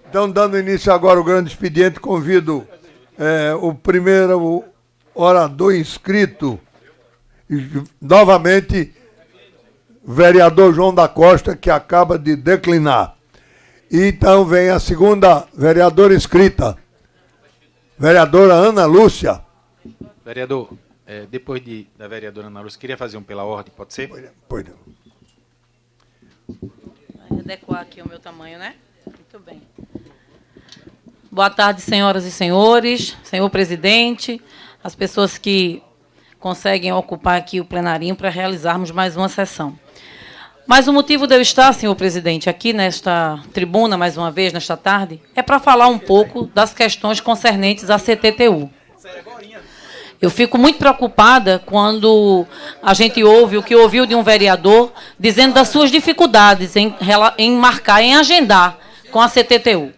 Então, dando início agora ao grande expediente, convido o primeiro orador inscrito, novamente, vereador João da Costa, que acaba de declinar. E então vem a segunda vereadora inscrita, vereadora Ana Lúcia. Vereador, depois da vereadora Ana Lúcia, queria fazer um pela ordem, pode ser? Pode. Vai adequar aqui o meu tamanho, né? Muito bem. Boa tarde, senhoras e senhores, senhor presidente, as pessoas que conseguem ocupar aqui o plenarinho para realizarmos mais uma sessão. Mas o motivo de eu estar, senhor presidente, aqui nesta tribuna, mais uma vez, nesta tarde, é para falar um pouco das questões concernentes à CTTU. Eu fico muito preocupada quando a gente ouve o que ouviu de um vereador dizendo das suas dificuldades em marcar, em agendar com a CTTU.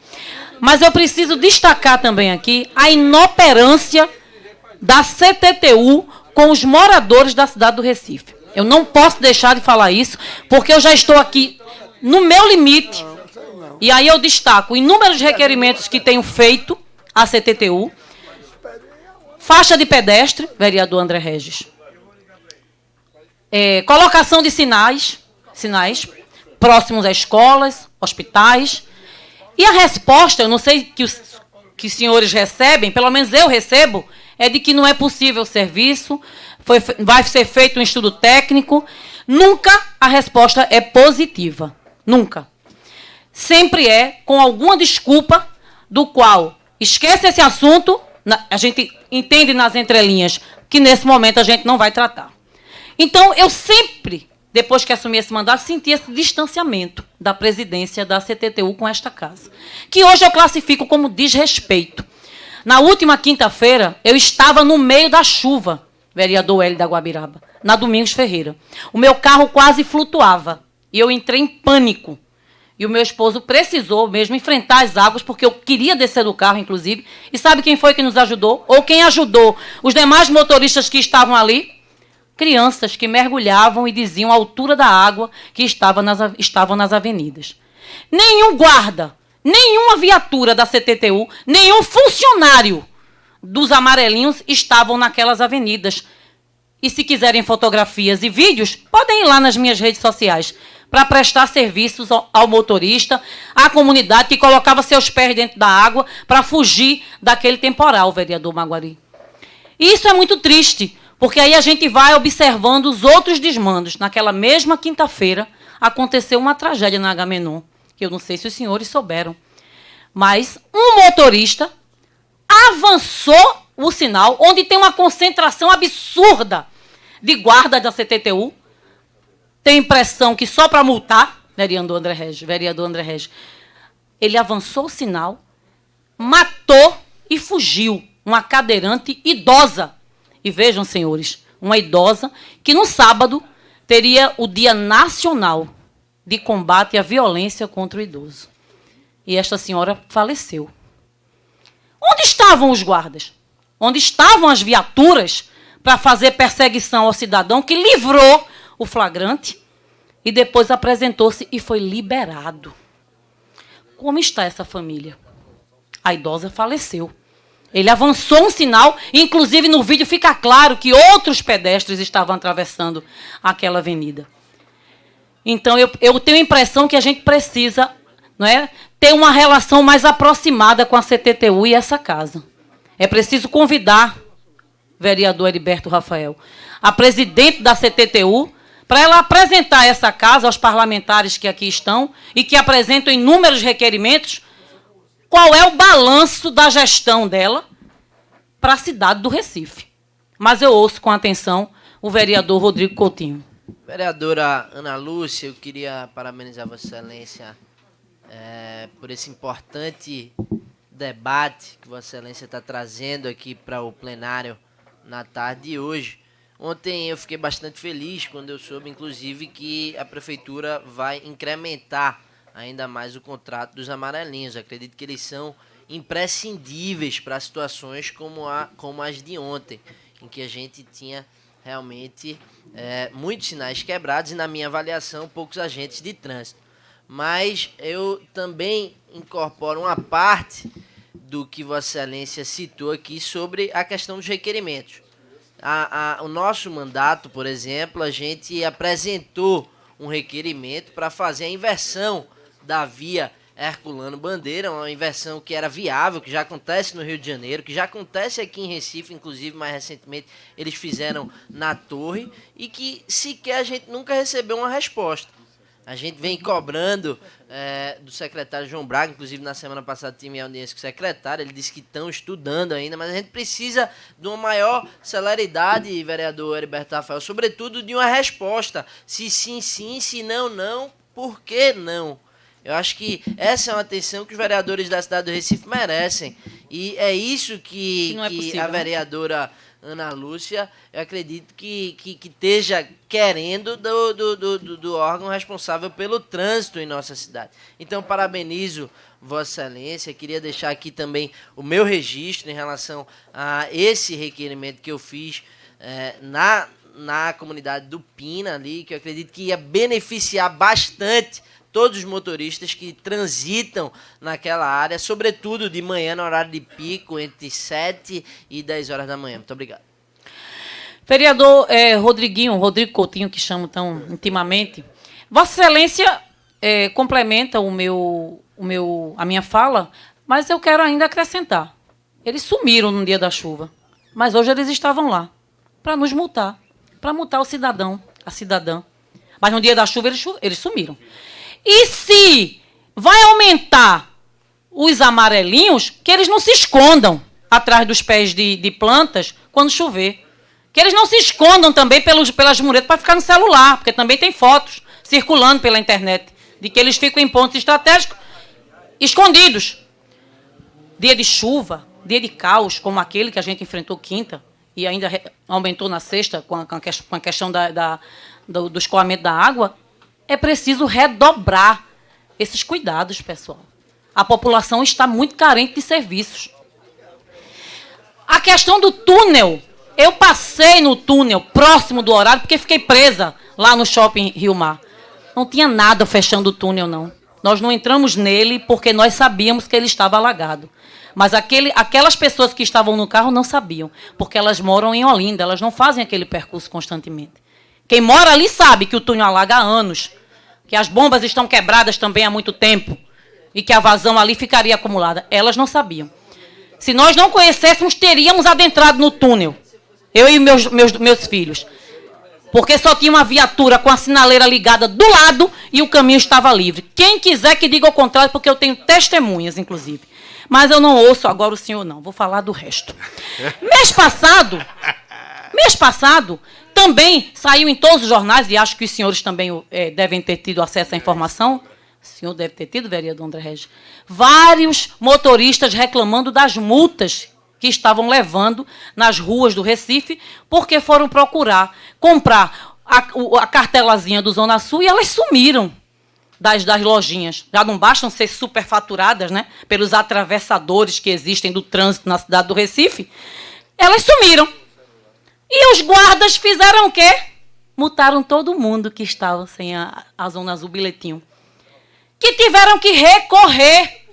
Mas eu preciso destacar também aqui a inoperância da CTTU com os moradores da cidade do Recife. Eu não posso deixar de falar isso, porque eu já estou aqui no meu limite E aí eu destaco inúmeros requerimentos que tenho feito à CTTU. Faixa de pedestre, vereador André Regis. Colocação de sinais próximos a escolas, hospitais. E a resposta, eu não sei que os senhores recebem, pelo menos eu recebo, é de que não é possível o serviço, vai ser feito um estudo técnico. Nunca a resposta é positiva. Nunca. Sempre é com alguma desculpa do qual esquece esse assunto, a gente entende nas entrelinhas que nesse momento a gente não vai tratar. Então, eu sempre, depois que assumi esse mandato, senti esse distanciamento da presidência da CTTU com esta casa, que hoje eu classifico como desrespeito. Na última quinta-feira, eu estava no meio da chuva, vereador Hélio da Guabiraba, na Domingos Ferreira. O meu carro quase flutuava e eu entrei em pânico. E o meu esposo precisou mesmo enfrentar as águas, porque eu queria descer do carro, inclusive. E sabe quem foi que nos ajudou? Ou quem ajudou os demais motoristas que estavam ali? Crianças que mergulhavam e diziam a altura da água que estavam nas avenidas. Nenhum guarda, nenhuma viatura da CTTU, nenhum funcionário dos amarelinhos estavam naquelas avenidas. E se quiserem fotografias e vídeos, podem ir lá nas minhas redes sociais para prestar serviços ao motorista, à comunidade que colocava seus pés dentro da água para fugir daquele temporal, vereador Maguari. E isso é muito triste, porque aí a gente vai observando os outros desmandos. Naquela mesma quinta-feira, aconteceu uma tragédia na Agamenon, que eu não sei se os senhores souberam. Mas um motorista avançou o sinal, onde tem uma concentração absurda de guarda da CTTU. Tem impressão que só para multar, vereador André Regis, ele avançou o sinal, matou e fugiu uma cadeirante idosa. E vejam, senhores, uma idosa que no sábado teria o Dia Nacional de Combate à Violência contra o Idoso. E esta senhora faleceu. Onde estavam os guardas? Onde estavam as viaturas para fazer perseguição ao cidadão que livrou o flagrante e depois apresentou-se e foi liberado? Como está essa família? A idosa faleceu. Ele avançou um sinal, inclusive no vídeo fica claro que outros pedestres estavam atravessando aquela avenida. Então, eu tenho a impressão que a gente precisa, não é, ter uma relação mais aproximada com a CTTU e essa casa. É preciso convidar, vereador Heriberto Rafael, a presidente da CTTU, para ela apresentar essa casa aos parlamentares que aqui estão e que apresentam inúmeros requerimentos, qual é o balanço da gestão dela para a cidade do Recife. Mas eu ouço com atenção o vereador Rodrigo Coutinho. Vereadora Ana Lúcia, eu queria parabenizar Vossa Excelência por esse importante debate que Vossa Excelência está trazendo aqui para o plenário na tarde de hoje. Ontem eu fiquei bastante feliz quando eu soube, inclusive, que a Prefeitura vai incrementar ainda mais o contrato dos amarelinhos. Acredito que eles são imprescindíveis para situações como as de ontem, em que a gente tinha realmente muitos sinais quebrados e, na minha avaliação, poucos agentes de trânsito. Mas eu também incorporo uma parte do que Vossa Excelência citou aqui sobre a questão dos requerimentos. O nosso mandato, por exemplo, a gente apresentou um requerimento para fazer a inversão da via Herculano Bandeira, uma inversão que era viável, que já acontece no Rio de Janeiro, que já acontece aqui em Recife, inclusive mais recentemente eles fizeram na Torre, e que sequer a gente nunca recebeu uma resposta. A gente vem cobrando do secretário João Braga, inclusive na semana passada tive audiência com o secretário, ele disse que estão estudando ainda, mas a gente precisa de uma maior celeridade, vereador Heriberto Rafael, sobretudo de uma resposta. Se sim, sim, se não, não, por que não? Eu acho que essa é uma atenção que os vereadores da cidade do Recife merecem. E é isso que a vereadora Ana Lúcia, eu acredito que esteja querendo do órgão responsável pelo trânsito em nossa cidade. Então, parabenizo Vossa Excelência. Queria deixar aqui também o meu registro em relação a esse requerimento que eu fiz na comunidade do Pina ali, que eu acredito que ia beneficiar bastante todos os motoristas que transitam naquela área, sobretudo de manhã, no horário de pico, entre 7 e 10 horas da manhã. Muito obrigado. Vereador Rodrigo Coutinho, que chamo tão intimamente, Vossa Excelência complementa a minha fala, mas eu quero ainda acrescentar. Eles sumiram no dia da chuva, mas hoje eles estavam lá para nos multar, para multar o cidadão, a cidadã. Mas no dia da chuva eles sumiram. E se vai aumentar os amarelinhos, que eles não se escondam atrás dos pés de plantas quando chover. Que eles não se escondam também pelas muretas para ficar no celular, porque também tem fotos circulando pela internet de que eles ficam em pontos estratégicos escondidos. Dia de chuva, dia de caos, como aquele que a gente enfrentou quinta, e ainda aumentou na sexta com a questão do escoamento da água, é preciso redobrar esses cuidados, pessoal. A população está muito carente de serviços. A questão do túnel, eu passei no túnel próximo do horário, porque fiquei presa lá no Shopping Rio Mar. Não tinha nada fechando o túnel, não. Nós não entramos nele porque nós sabíamos que ele estava alagado. Mas aquelas pessoas que estavam no carro não sabiam, porque elas moram em Olinda, elas não fazem aquele percurso constantemente. Quem mora ali sabe que o túnel alaga há anos, que as bombas estão quebradas também há muito tempo e que a vazão ali ficaria acumulada. Elas não sabiam. Se nós não conhecêssemos, teríamos adentrado no túnel, eu e meus filhos, porque só tinha uma viatura com a sinaleira ligada do lado e o caminho estava livre. Quem quiser que diga o contrário, porque eu tenho testemunhas, inclusive. Mas eu não ouço agora o senhor, não. Vou falar do resto. Mês passado, também saiu em todos os jornais, e acho que os senhores também devem ter tido acesso à informação. O senhor deve ter tido, vereador André Regis. Vários motoristas reclamando das multas que estavam levando nas ruas do Recife, porque foram comprar a cartelazinha do Zona Sul e elas sumiram das lojinhas. Já não bastam ser superfaturadas, né, pelos atravessadores que existem do trânsito na cidade do Recife. Elas sumiram. E os guardas fizeram o quê? Multaram todo mundo que estava sem a Zona Azul bilhetinho. Que tiveram que recorrer,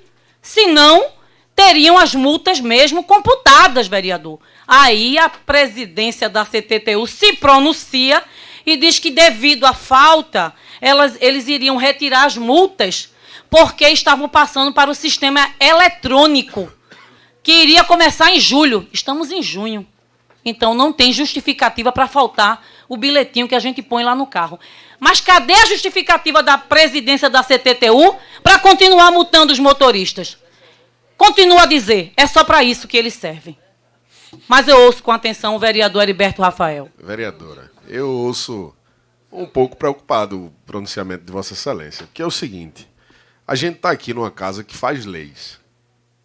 senão teriam as multas mesmo computadas, vereador. Aí a presidência da CTTU se pronuncia e diz que, devido à falta, eles iriam retirar as multas porque estavam passando para o sistema eletrônico, que iria começar em julho. Estamos em junho. Então, não tem justificativa para faltar o bilhetinho que a gente põe lá no carro. Mas cadê a justificativa da presidência da CTTU para continuar multando os motoristas? Continua a dizer, é só para isso que eles servem. Mas eu ouço com atenção o vereador Heriberto Rafael. Vereadora, eu ouço um pouco preocupado o pronunciamento de Vossa Excelência, que é o seguinte: a gente está aqui numa casa que faz leis,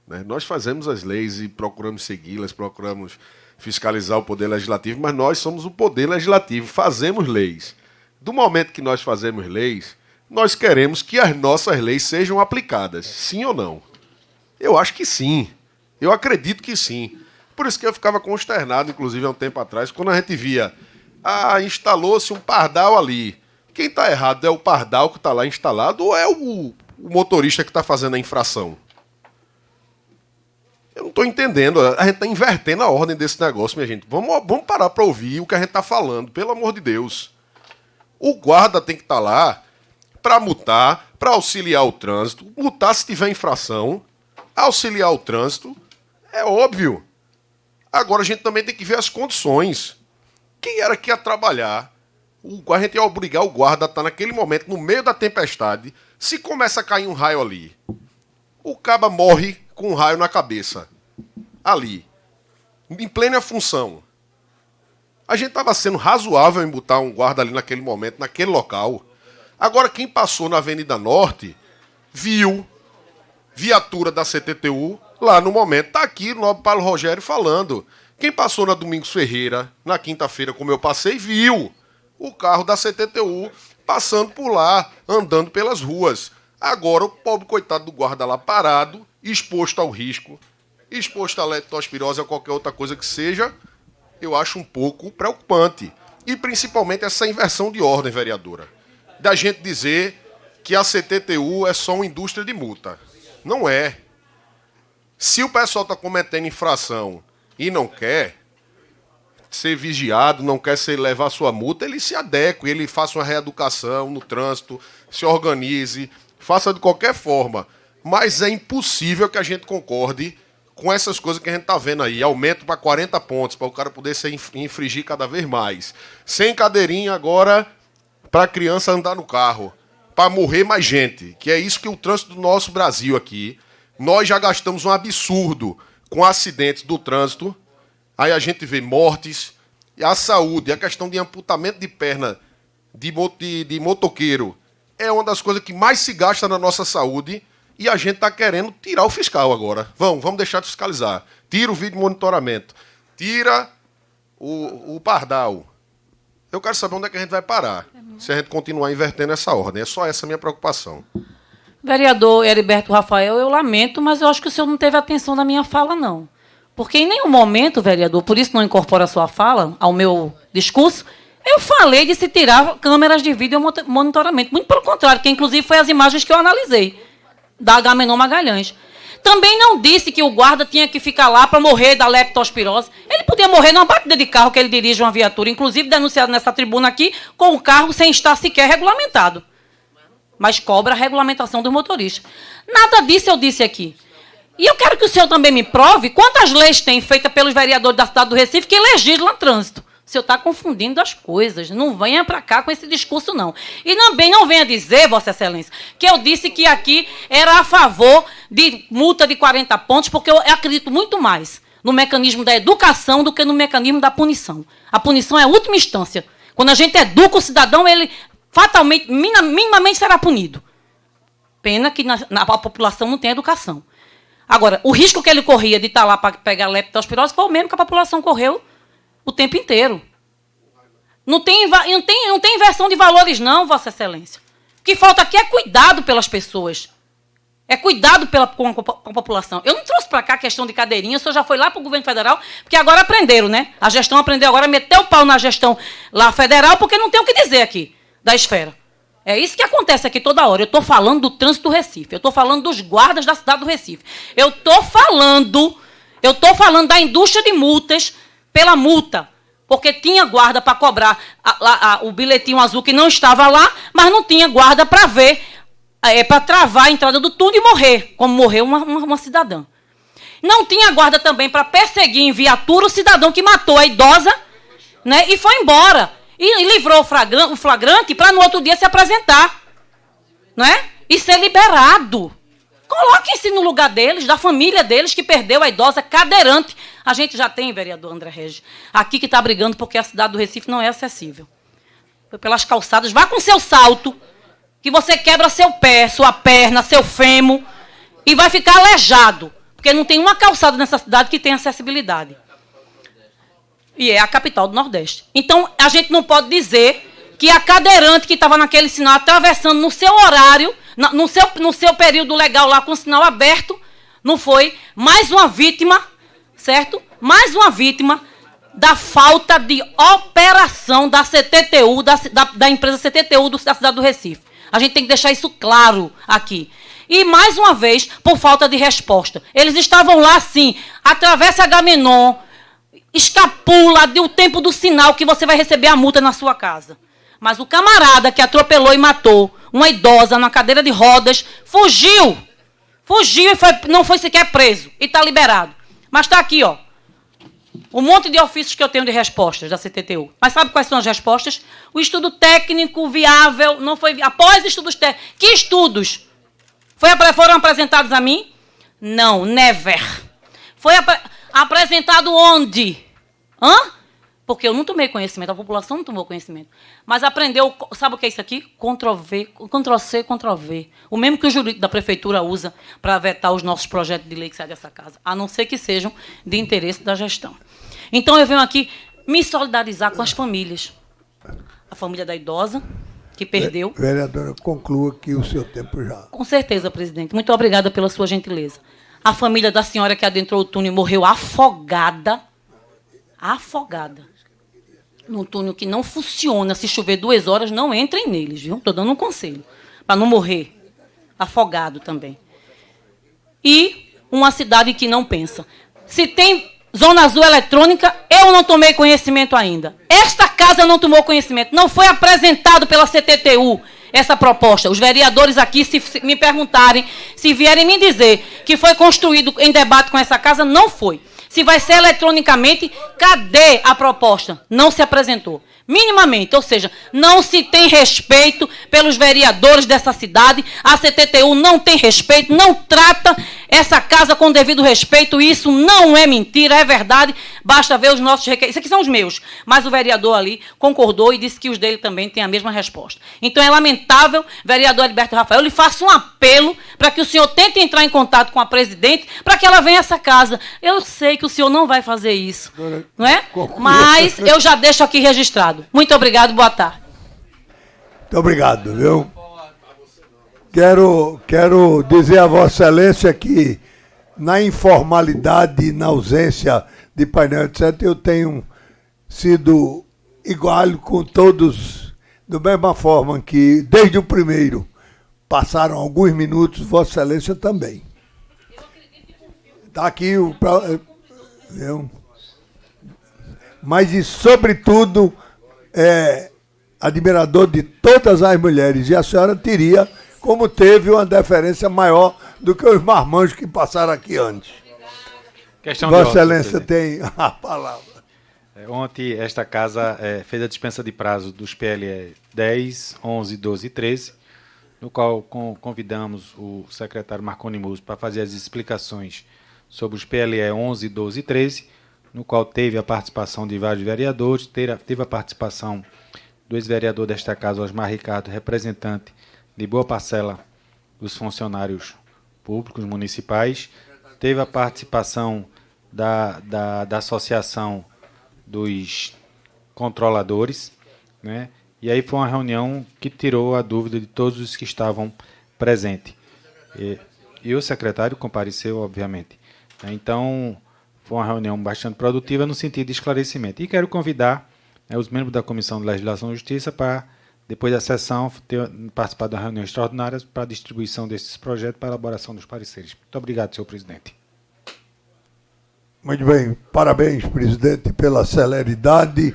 né? Nós fazemos as leis e procuramos segui-las, procuramos fiscalizar o Poder Legislativo, mas nós somos o Poder Legislativo, fazemos leis. Do momento que nós fazemos leis, nós queremos que as nossas leis sejam aplicadas, sim ou não? Eu acho que sim. Eu acredito que sim. Por isso que eu ficava consternado, inclusive, há um tempo atrás, quando a gente via, instalou-se um pardal ali. Quem está errado é o pardal que está lá instalado ou é o motorista que está fazendo a infração? Eu não estou entendendo. A gente está invertendo a ordem desse negócio, minha gente. Vamos parar para ouvir o que a gente está falando, pelo amor de Deus. O guarda tem que estar lá para multar, para auxiliar o trânsito, multar se tiver infração, auxiliar o trânsito, é óbvio. Agora a gente também tem que ver as condições. Quem era que ia trabalhar? A gente ia obrigar o guarda a estar naquele momento, no meio da tempestade. Se começa a cair um raio ali, o caba morre com um raio na cabeça. Ali. Em plena função. A gente estava sendo razoável em botar um guarda ali naquele momento, naquele local. Agora, quem passou na Avenida Norte, viu viatura da CTTU lá no momento. Está aqui o nobre Paulo Rogério falando. Quem passou na Domingos Ferreira, na quinta-feira, como eu passei, viu o carro da CTTU passando por lá, andando pelas ruas. Agora, o pobre coitado do guarda lá parado, exposto ao risco, exposto à leptospirose ou qualquer outra coisa que seja, eu acho um pouco preocupante. E principalmente essa inversão de ordem, vereadora. Da gente dizer que a CTTU é só uma indústria de multa. Não é. Se o pessoal está cometendo infração e não quer ser vigiado, não quer levar sua multa, ele se adeque, ele faça uma reeducação no trânsito, se organize, faça de qualquer forma. Mas é impossível que a gente concorde com essas coisas que a gente está vendo aí. Aumento para 40 pontos, para o cara poder infringir cada vez mais. Sem cadeirinha agora para a criança andar no carro, para morrer mais gente, que é isso que o trânsito do nosso Brasil aqui. Nós já gastamos um absurdo com acidentes do trânsito, aí a gente vê mortes, e a saúde, a questão de amputamento de perna de motoqueiro, é uma das coisas que mais se gasta na nossa saúde, e a gente está querendo tirar o fiscal agora. Vamos deixar de fiscalizar. Tira o vídeo monitoramento. Tira o pardal. Eu quero saber onde é que a gente vai parar, se a gente continuar invertendo essa ordem. É só essa a minha preocupação. Vereador Heriberto Rafael, eu lamento, mas eu acho que o senhor não teve atenção na minha fala, não. Porque em nenhum momento, vereador, por isso não incorpora a sua fala ao meu discurso, eu falei de se tirar câmeras de vídeo monitoramento. Muito pelo contrário, que inclusive foi as imagens que eu analisei, da Agamenon Magalhães. Também não disse que o guarda tinha que ficar lá para morrer da leptospirose. Ele podia morrer numa batida de carro que ele dirige uma viatura, inclusive denunciado nessa tribuna aqui, com o carro sem estar sequer regulamentado. Mas cobra a regulamentação do motorista. Nada disso eu disse aqui. E eu quero que o senhor também me prove quantas leis tem feitas pelos vereadores da cidade do Recife que legislam trânsito. O senhor está confundindo as coisas. Não venha para cá com esse discurso, não. E também não venha dizer, Vossa Excelência, que eu disse que aqui era a favor de multa de 40 pontos, porque eu acredito muito mais no mecanismo da educação do que no mecanismo da punição. A punição é a última instância. Quando a gente educa o cidadão, ele fatalmente, minimamente será punido. Pena que a população não tem educação. Agora, o risco que ele corria de estar lá para pegar leptospirose foi o mesmo que a população correu o tempo inteiro. Não tem inversão de valores, não, Vossa Excelência. O que falta aqui é cuidado pelas pessoas. É cuidado com a população. Eu não trouxe para cá a questão de cadeirinha, o senhor já foi lá para o governo federal, porque agora aprenderam, né? A gestão aprendeu agora a meter o pau na gestão lá federal, porque não tem o que dizer aqui da esfera. É isso que acontece aqui toda hora. Eu estou falando do trânsito do Recife. Eu estou falando dos guardas da cidade do Recife. Eu estou falando da indústria de multas pela multa. Porque tinha guarda para cobrar o bilhetinho azul que não estava lá, mas não tinha guarda para ver, para travar a entrada do túnel e morrer, como morreu uma cidadã. Não tinha guarda também para perseguir em viatura o cidadão que matou a idosa, né, e foi embora. E livrou o flagrante para no outro dia se apresentar, não é? E ser liberado. Coloquem-se no lugar deles, da família deles, que perdeu a idosa cadeirante. A gente já tem, vereador André Regis, aqui que está brigando porque a cidade do Recife não é acessível. Pelas calçadas, vá com seu salto, que você quebra seu pé, sua perna, seu fêmur, e vai ficar aleijado, porque não tem uma calçada nessa cidade que tenha acessibilidade. E é a capital do Nordeste. Então, a gente não pode dizer que a cadeirante que estava naquele sinal, atravessando no seu horário, no seu período legal lá com o sinal aberto, não foi mais uma vítima, certo? Mais uma vítima da falta de operação da CTTU, da empresa CTTU da cidade do Recife. A gente tem que deixar isso claro aqui. E, mais uma vez, por falta de resposta. Eles estavam lá, sim, atravessa Agamenon, escapula do tempo do sinal que você vai receber a multa na sua casa. Mas o camarada que atropelou e matou uma idosa na cadeira de rodas fugiu e não foi sequer preso e está liberado. Mas está aqui, ó, um monte de ofícios que eu tenho de respostas da CTTU. Mas sabe quais são as respostas? O estudo técnico viável não foi após estudos técnicos. Que estudos foram apresentados a mim? Não, never. Foi apresentado onde? Porque eu não tomei conhecimento, a população não tomou conhecimento. Mas aprendeu, sabe o que é isso aqui? Ctrl-V, Ctrl-C, Ctrl-V. O mesmo que o jurídico da prefeitura usa para vetar os nossos projetos de lei que saem dessa casa, a não ser que sejam de interesse da gestão. Então, eu venho aqui me solidarizar com as famílias. A família da idosa, que perdeu. Vereadora, conclua aqui o seu tempo já. Com certeza, presidente. Muito obrigada pela sua gentileza. A família da senhora que adentrou o túnel e morreu afogada. Num túnel que não funciona. Se chover 2 horas, não entrem neles, viu? Estou dando um conselho. para não morrer afogado também. E uma cidade que não pensa. Se tem zona azul eletrônica, eu não tomei conhecimento ainda. Esta casa não tomou conhecimento. Não foi apresentado pela CTTU essa proposta. Os vereadores aqui, se me perguntarem, se vierem me dizer que foi construído em debate com essa casa, não foi. Se vai ser eletronicamente, cadê a proposta? Não se apresentou. Minimamente, ou seja, não se tem respeito pelos vereadores dessa cidade, a CTTU não tem respeito, não trata essa casa com devido respeito, e isso não é mentira, é verdade, basta ver os nossos requerimentos. Isso aqui são os meus, mas o vereador ali concordou e disse que os dele também têm a mesma resposta. Então é lamentável, vereador Heriberto Rafael, eu lhe faço um apelo para que o senhor tente entrar em contato com a presidente para que ela venha a essa casa. Eu sei que o senhor não vai fazer isso, não é? Mas eu já deixo aqui registrado. Muito obrigado, boa tarde. Muito obrigado, viu? Quero dizer a Vossa Excelência que, na informalidade e na ausência de painel, etc., eu tenho sido igual com todos, da mesma forma que, desde o primeiro, passaram alguns minutos, Vossa Excelência também. Está aqui o... Viu? Mas, e sobretudo, admirador de todas as mulheres, e a senhora teria, como teve, uma deferência maior do que os marmanjos que passaram aqui antes. Questão Vossa de ordem, Excelência tem a palavra. Ontem, esta casa fez a dispensa de prazo dos PLE 10, 11, 12 e 13, no qual convidamos o secretário Marconi Musso para fazer as explicações sobre os PLE 11, 12 e 13, no qual teve a participação de vários vereadores, teve a participação do ex-vereador desta casa, Osmar Ricardo, representante de boa parcela dos funcionários públicos municipais, teve a participação da Associação dos Controladores, né? E aí foi uma reunião que tirou a dúvida de todos os que estavam presentes. E o secretário compareceu, obviamente. Então, foi uma reunião bastante produtiva no sentido de esclarecimento. E quero convidar os membros da Comissão de Legislação e Justiça para, depois da sessão, participar da reunião extraordinária para a distribuição desses projetos para a elaboração dos pareceres. Muito obrigado, senhor presidente. Muito bem, parabéns, presidente, pela celeridade,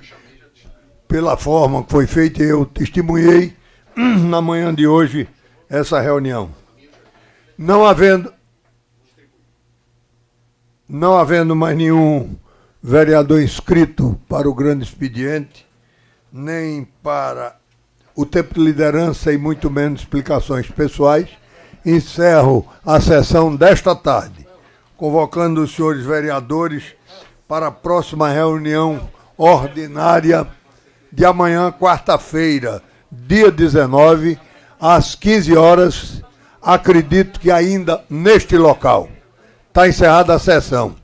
pela forma que foi feita. Eu testemunhei na manhã de hoje essa reunião. Não havendo mais nenhum vereador inscrito para o grande expediente, nem para o tempo de liderança e muito menos explicações pessoais, encerro a sessão desta tarde, convocando os senhores vereadores para a próxima reunião ordinária de amanhã, quarta-feira, dia 19, às 15 horas, acredito que ainda neste local. Está encerrada a sessão.